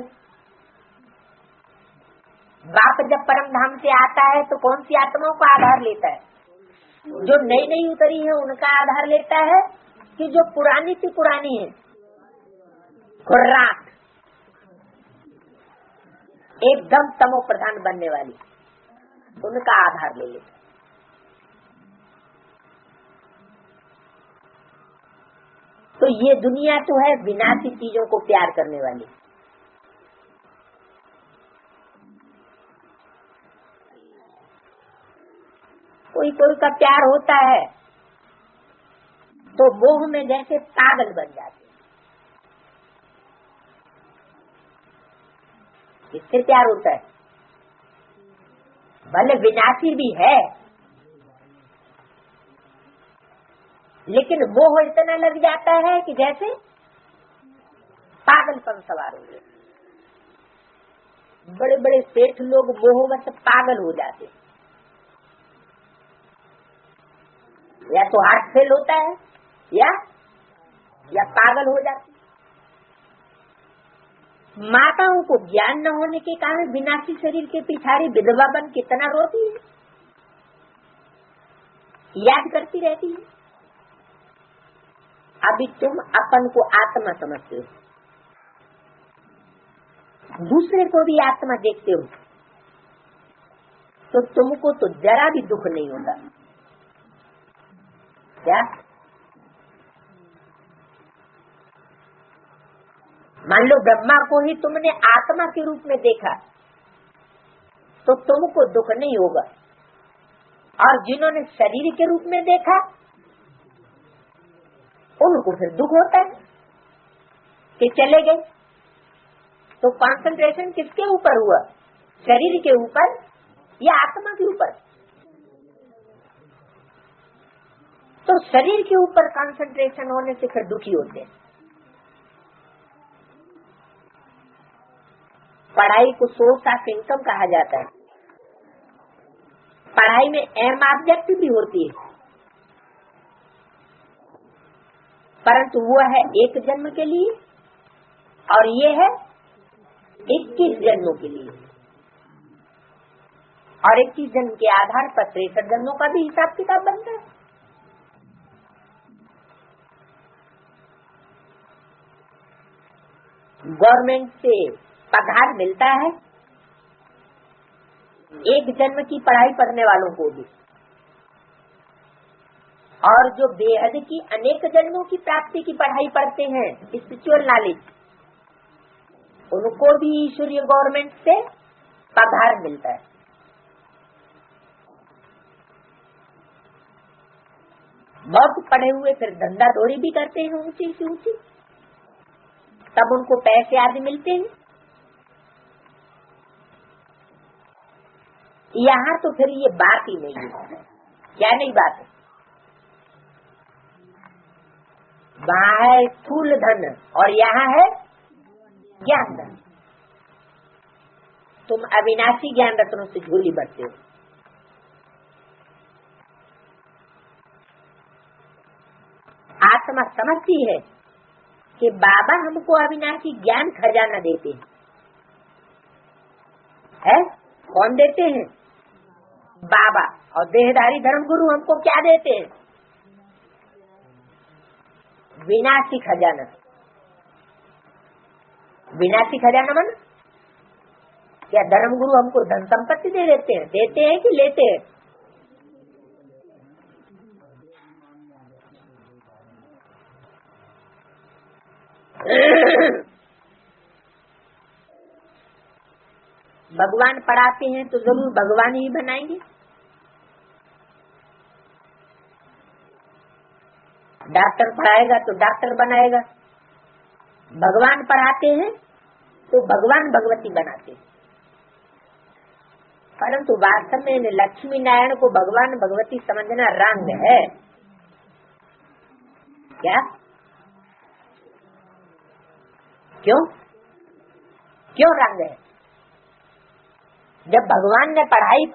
बाप जब परम धाम से आता है तो कौन सी आत्माओं का आधार लेता है? जो नई नई उतरी है उनका आधार लेता है कि जो पुरानी सी पुरानी है, खुर्राट एकदम तमो प्रधान बनने वाली, उनका आधार ले लेता। तो ये दुनिया तो है विनाशी चीजों को प्यार करने वाली। कोई कोई का प्यार होता है तो मोह में जैसे पागल बन जाते। किससे प्यार होता है? भले विनाशी भी है लेकिन मोह इतना लग जाता है कि जैसे पागलपन सवार हो गए। बड़े बड़े सेठ लोग मोहवश पागल हो जाते, या तो हार्ट फेल होता है या पागल हो जाते। माताओं को ज्ञान न होने के कारण विनाशी शरीर के पिछाड़ी विधवा बन कितना रोती है, याद करती रहती है। अभी तुम अपन को आत्मा समझते हो, दूसरे को भी आत्मा देखते हो तो तुमको तो जरा भी दुख नहीं होता। क्या मान लो ब्रह्मा को ही तुमने आत्मा के रूप में देखा तो तुमको दुख नहीं होगा, और जिन्होंने शरीर के रूप में देखा उनको फिर दुख होता है कि चले गए। तो कंसंट्रेशन किसके ऊपर हुआ? शरीर के ऊपर या आत्मा के ऊपर? तो शरीर के ऊपर कंसंट्रेशन होने से फिर दुखी होते हैं। पढ़ाई को सोर्स ऑफ इनकम कहा जाता है। पढ़ाई में एम ऑब्जेक्ट भी होती है परंतु वो है एक जन्म के लिए और ये है 21 जन्मों के लिए, और 21 जन्म के आधार पर 63 जन्मों का भी हिसाब किताब बनता है। गवर्नमेंट से पगार मिलता है एक जन्म की पढ़ाई पढ़ने वालों को भी, और जो बेहद की अनेक जन्मों की प्राप्ति की पढ़ाई पढ़ते हैं स्पिरिचुअल नॉलेज, उनको भी ईश्वरीय गवर्नमेंट से पगार मिलता है। बहुत पढ़े हुए फिर धंधा दौरी भी करते हैं ऊंची से ऊंची, तब उनको पैसे आदि मिलते हैं। यहाँ तो फिर ये बात ही नहीं है। क्या नहीं बात है? वहाँ है स्थूल धन और यहाँ है ज्ञान धन। तुम अविनाशी ज्ञान रत्नों से झोली भरते हो। आत्मा समझती है कि बाबा हमको अविनाशी ज्ञान खजाना देते हैं। है? कौन देते हैं? बाबा। और देहधारी धर्मगुरु हमको क्या देते हैं? विनाशी खजाना। विनाशी खजाना मन क्या धर्मगुरु हमको धन संपत्ति दे देते हैं? देते हैं कि लेते हैं? भगवान पढ़ाते हैं तो जरूर भगवान ही बनाएंगे। डॉक्टर पढ़ाएगा तो डॉक्टर बनाएगा। भगवान पढ़ाते हैं तो भगवान भगवती बनाते हैं। परंतु वास्तव में लक्ष्मी नारायण को भगवान भगवती समझना रंग है। क्या? क्यों? क्यों रंग है? जब भगवान ने पढ़ाई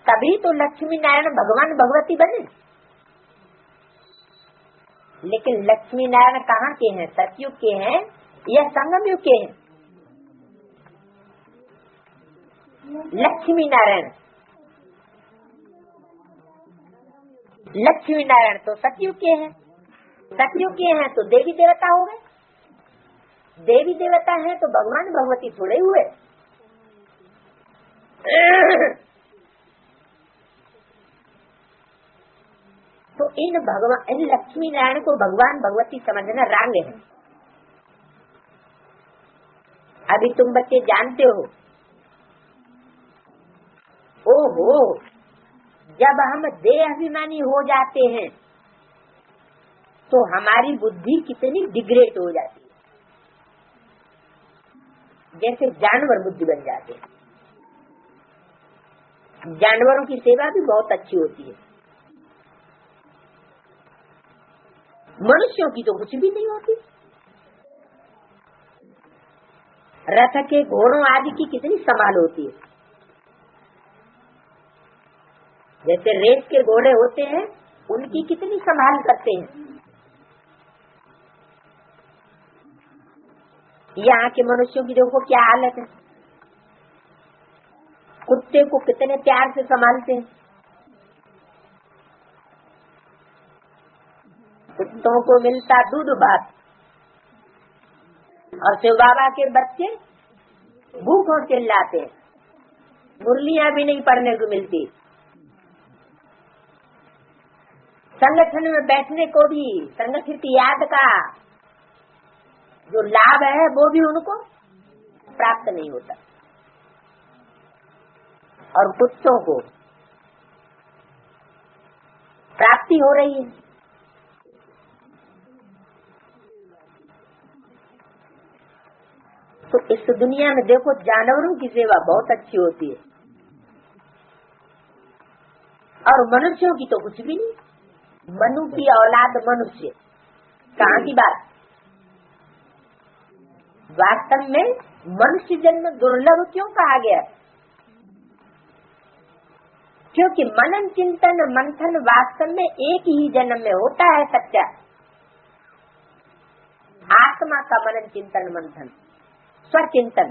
तभी तो लक्ष्मी नारायण भगवान भगवती बने। लेकिन लक्ष्मी नारायण कहाँ के हैं? सतयुग के हैं या संगम युग के हैं? लक्ष्मी नारायण तो सतयुग के हैं। सतयुग के हैं तो देवी देवता हो गए। देवी देवता है तो भगवान भगवती थोड़े हुए। तो इन लक्ष्मी नारायण को भगवान भगवती समझना रंग है। अभी तुम बच्चे जानते हो, ओहो, जब हम देह अभिमानी हो जाते हैं तो हमारी बुद्धि कितनी डिग्रेड हो जाती है। जैसे जानवर बुद्धि बन जाते हैं। जानवरों की सेवा भी बहुत अच्छी होती है। मनुष्यों की तो कुछ भी नहीं होती। रथ के घोड़ों आदि की कितनी संभाल होती है। जैसे रेस के घोड़े होते हैं उनकी कितनी संभाल करते हैं। यहाँ के मनुष्यों की देखो क्या हालत है। कुत्ते को कितने प्यार से संभालते हैं। कुत्तों को मिलता दूध भात और शिव बाबा के बच्चे भूखों चिल्लाते हैं। मुरलियां भी नहीं पढ़ने को मिलती। संगठन में बैठने को भी संगठित याद का जो लाभ है वो भी उनको प्राप्त नहीं होता। और कुत्तों को प्राप्ति हो रही है। तो इस दुनिया में देखो जानवरों की सेवा बहुत अच्छी होती है और मनुष्यों की तो कुछ भी नहीं। मनु की औलाद मनुष्य, कहाँ की बात। वास्तव में मनुष्य जन्म दुर्लभ क्यों कहा गया? क्योंकि मनन चिंतन मंथन वास्तव में एक ही जन्म में होता है। सच्चा आत्मा का मनन चिंतन मंथन स्वचिंतन।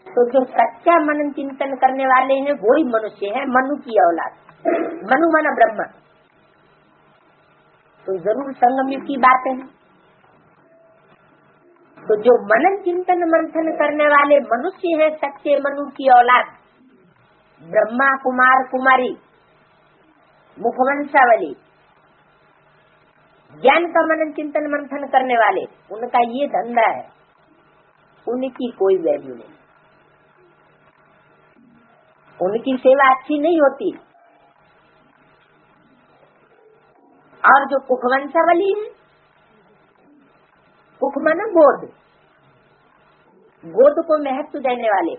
तो जो सच्चा मनन चिंतन करने वाले हैं वही मनुष्य है। मनु की औलाद, मनु मन ब्रह्म। तो जरूर संगम युग की बात है। तो जो मनन चिंतन मंथन करने वाले मनुष्य हैं, सच्चे मनु की औलाद, ब्रह्मा कुमार कुमारी मुखवंशावली, ज्ञान का मनन चिंतन मंथन करने वाले, उनका ये धंधा है, उनकी कोई वैल्यू नहीं, उनकी सेवा अच्छी नहीं होती। और जो कुखवंशावली है, कुख माना गोद, गोद को महत्व देने वाले,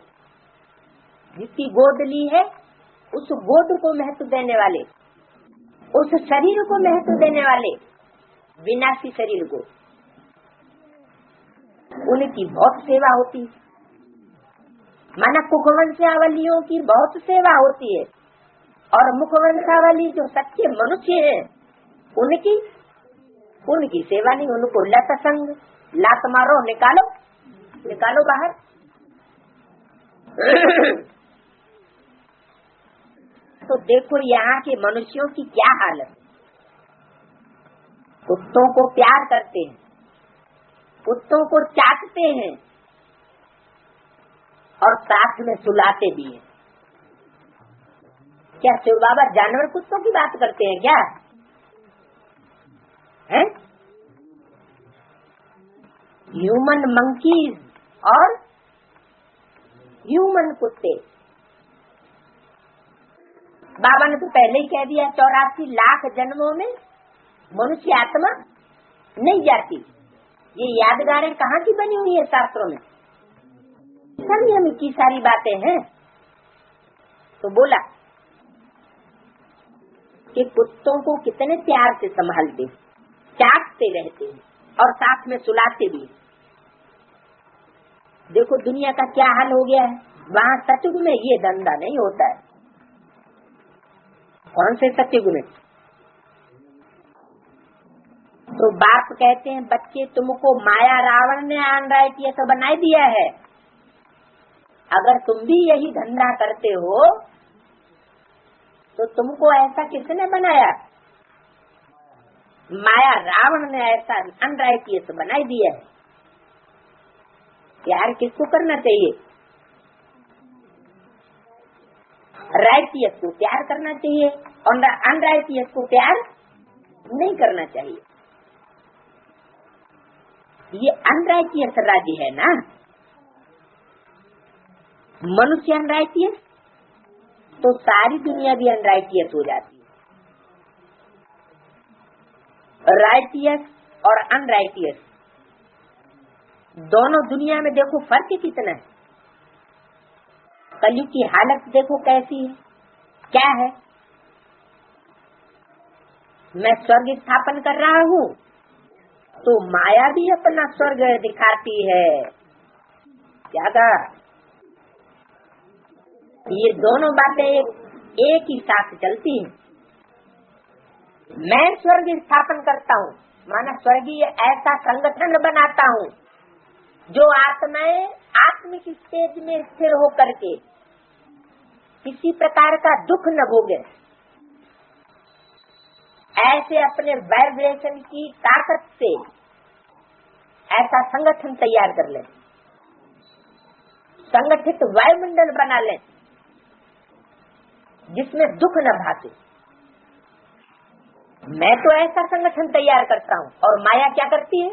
जिसकी गोद ली है उस गोद को महत्व देने वाले, उस शरीर को महत्व देने वाले, विनाशी शरीर को, उनकी बहुत सेवा होती है। माना कुखवंशावलियों की बहुत सेवा होती है, और मुखवंशावली जो सच्चे मनुष्य हैं उनकी सेवा नहीं, उनको लत संग, लात मारो, निकालो बाहर। तो देखो यहाँ के मनुष्यों की क्या हालत। कुत्तों को प्यार करते हैं, कुत्तों को चाटते हैं और साथ में सुलाते भी हैं। क्या शिव बाबा जानवर कुत्तों की बात करते हैं क्या है? ह्यूमन मंकीज और ह्यूमन कुत्ते। बाबा ने तो पहले ही कह दिया 84 लाख जन्मों में मनुष्य आत्मा नहीं जाती। ये यादगारें कहाँ की बनी हुई है शास्त्रों में, संयम की सारी बातें हैं। तो बोला कि कुत्तों को कितने प्यार से संभालते, चाटते रहते हैं और साथ में सुलाते भी। देखो दुनिया का क्या हाल हो गया है। वहाँ सतयुग में ये धंधा नहीं होता है। कौन से सतयुग में? तो बाप कहते हैं बच्चे तुमको माया रावण ने अनराइट तो बना दिया है। अगर तुम भी यही धंधा करते हो तो तुमको ऐसा किसने बनाया? माया रावण ने ऐसा अनराइटियस बनाई दिया है। प्यार किसको करना चाहिए? राइटियस को प्यार करना चाहिए और अनराइटियस को प्यार नहीं करना चाहिए। ये अनराइटियस राज्य है ना। मनुष्य अनराइटियस तो सारी दुनिया भी अनराइटियस हो जाती है। राइटियस और अनराइटियस दोनों दुनिया में देखो फर्क कितना है। कलयुग की हालत देखो कैसी है, क्या है। मैं स्वर्ग स्थापन कर रहा हूँ तो माया भी अपना स्वर्ग दिखाती है। क्या कहा? ये दोनों बातें एक ही साथ चलती हैं। मैं स्वर्ग स्थापन करता हूँ, माना स्वर्गीय ऐसा संगठन बनाता हूँ जो आत्माएं आत्मिक स्टेज में स्थिर होकर के किसी प्रकार का दुख न भोगे, ऐसे अपने वाइब्रेशन की ताकत से ऐसा संगठन तैयार कर लें, संगठित वायुमंडल बना लें जिसमें दुख न भागे। मैं तो ऐसा संगठन तैयार करता हूँ और माया क्या करती है?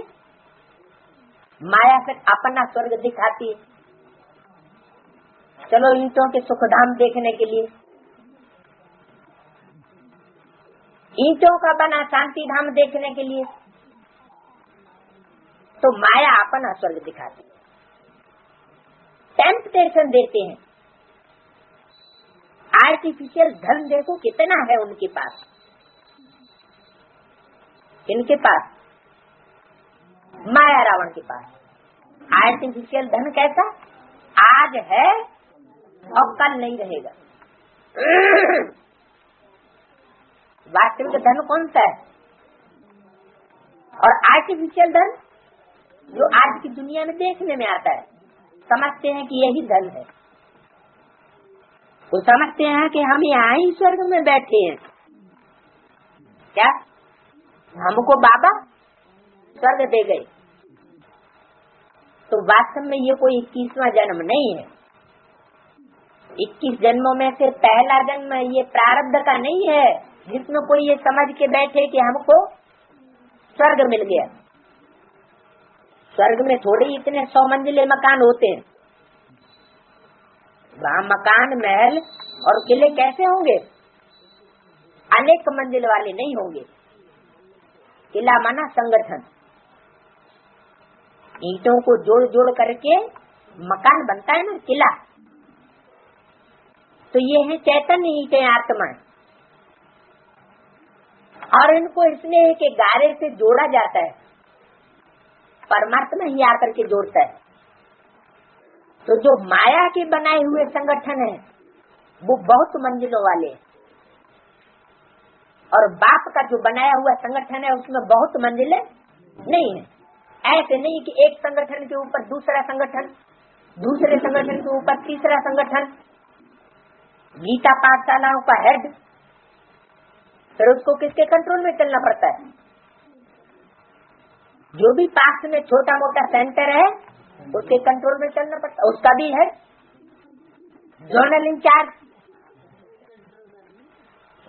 माया से अपना स्वर्ग दिखाती है। चलो ईंटों के सुखधाम देखने के लिए, ईंटों का बना शांति धाम देखने के लिए तो माया अपना स्वर्ग दिखाती है, टेम्पटेशन देते हैं। आर्टिफिशियल धन देखो कितना है उनके पास। इनके पास माया रावण के पास आर्टिफिशियल धन कैसा? आज है और कल नहीं रहेगा। वास्तविक धन कौन सा है? और आर्टिफिशियल धन जो आज की दुनिया में देखने में आता है, समझते हैं कि यही धन है। वो समझते हैं कि हम यहाँ ही स्वर्ग में बैठे हैं। क्या हमको बाबा स्वर्ग दे गए? तो वास्तव में ये कोई 21वां जन्म नहीं है। 21 जन्मों में से पहला जन्म ये प्रारब्ध का नहीं है जिसमें कोई ये समझ के बैठे कि हमको स्वर्ग मिल गया। स्वर्ग में थोड़े इतने 100 मंजिले मकान होते हैं, वहाँ मकान महल और किले कैसे होंगे? अनेक मंजिल वाले नहीं होंगे। किला माना संगठन, ईंटों को जोड़ जोड़ करके मकान बनता है ना, किला। तो ये है चैतन्य ईंटें, आत्मा, और इनको इसलिए एक गारे से जोड़ा जाता है, परमात्मा ही आकर के जोड़ता है। तो जो माया के बनाए हुए संगठन है वो बहुत मंजिलों वाले, और बाप का जो बनाया हुआ संगठन है उसमें बहुत मंजिलें नहीं है। ऐसे नहीं कि एक संगठन के ऊपर दूसरा संगठन, दूसरे संगठन के ऊपर तीसरा संगठन। गीता पाठशालाओं का हेड, फिर उसको किसके कंट्रोल में चलना पड़ता है? जो भी पास में छोटा मोटा सेंटर है उसके कंट्रोल में चलना पड़ता है, उसका भी है जोनल इंचार्ज।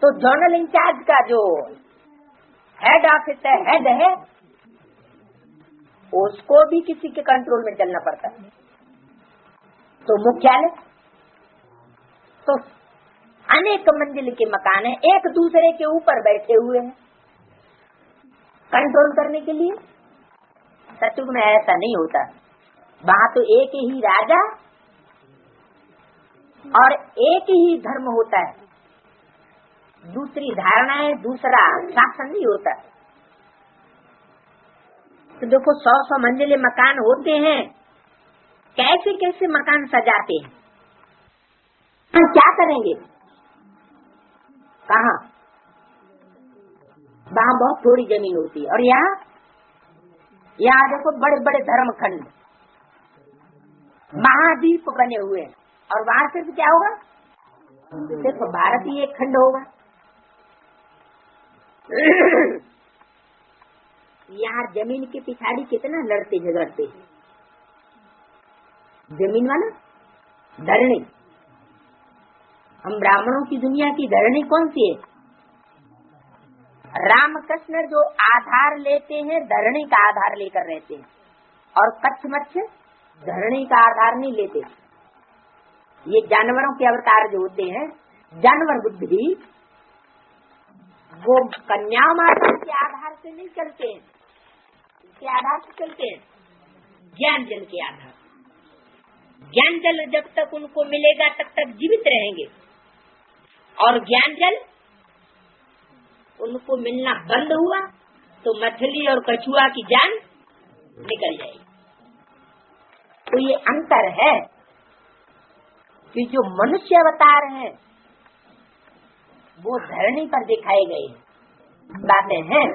तो जोनल इंचार्ज का जो हेड ऑफिस है, हेड है, उसको भी किसी के कंट्रोल में चलना पड़ता है। तो मुख्यालय, तो अनेक मंजिल के मकान है, एक दूसरे के ऊपर बैठे हुए हैं कंट्रोल करने के लिए। सतयुग में ऐसा नहीं होता, वहाँ तो एक ही राजा और एक ही धर्म होता है, दूसरी धारणाएं, दूसरा शासन नहीं होता। तो देखो 100 मंजिले मकान होते हैं, कैसे कैसे मकान सजाते हैं। हम क्या करेंगे? कहाँ? वहाँ बहुत थोड़ी जमीन होती है, और यहाँ देखो बड़े बड़े धर्मखंड, महाद्वीप बने हुए हैं, और वहाँ सिर्फ क्या होगा? सिर्फ भारत ही एक खंड होगा। यहाँ जमीन के पिछाड़ी कितना लड़ते झगड़ते, जमीन वाला धरणी। हम ब्राह्मणों की दुनिया की धरणी कौन सी है? रामकृष्ण जो आधार लेते हैं धरणी का आधार लेकर रहते हैं, और कच्छ मच्छ धरणी का आधार नहीं लेते। ये जानवरों के अवतार जो होते हैं, जानवर बुद्धि, वो कन्या माता के आधार से नहीं चलते हैं, इसके आधार से चलते हैं ज्ञान जल के आधार। ज्ञान जल जब तक उनको मिलेगा तब तक जीवित रहेंगे, और ज्ञान जल उनको मिलना बंद हुआ तो मछली और कछुआ की जान निकल जाएगी। तो ये अंतर है कि जो मनुष्य अवतार हैं वो धरणी पर दिखाए गए बातें हैं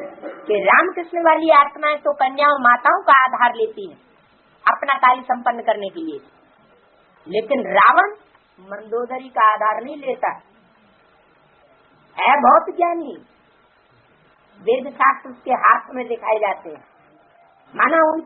कि रामकृष्ण वाली आत्माएं तो कन्याओं माताओं का आधार लेती हैं अपना कार्य संपन्न करने के लिए, लेकिन रावण मंदोदरी का आधार नहीं लेता है। बहुत ज्ञानी, वेद शास्त्र उसके हाथ में दिखाए जाते हैं, माना उन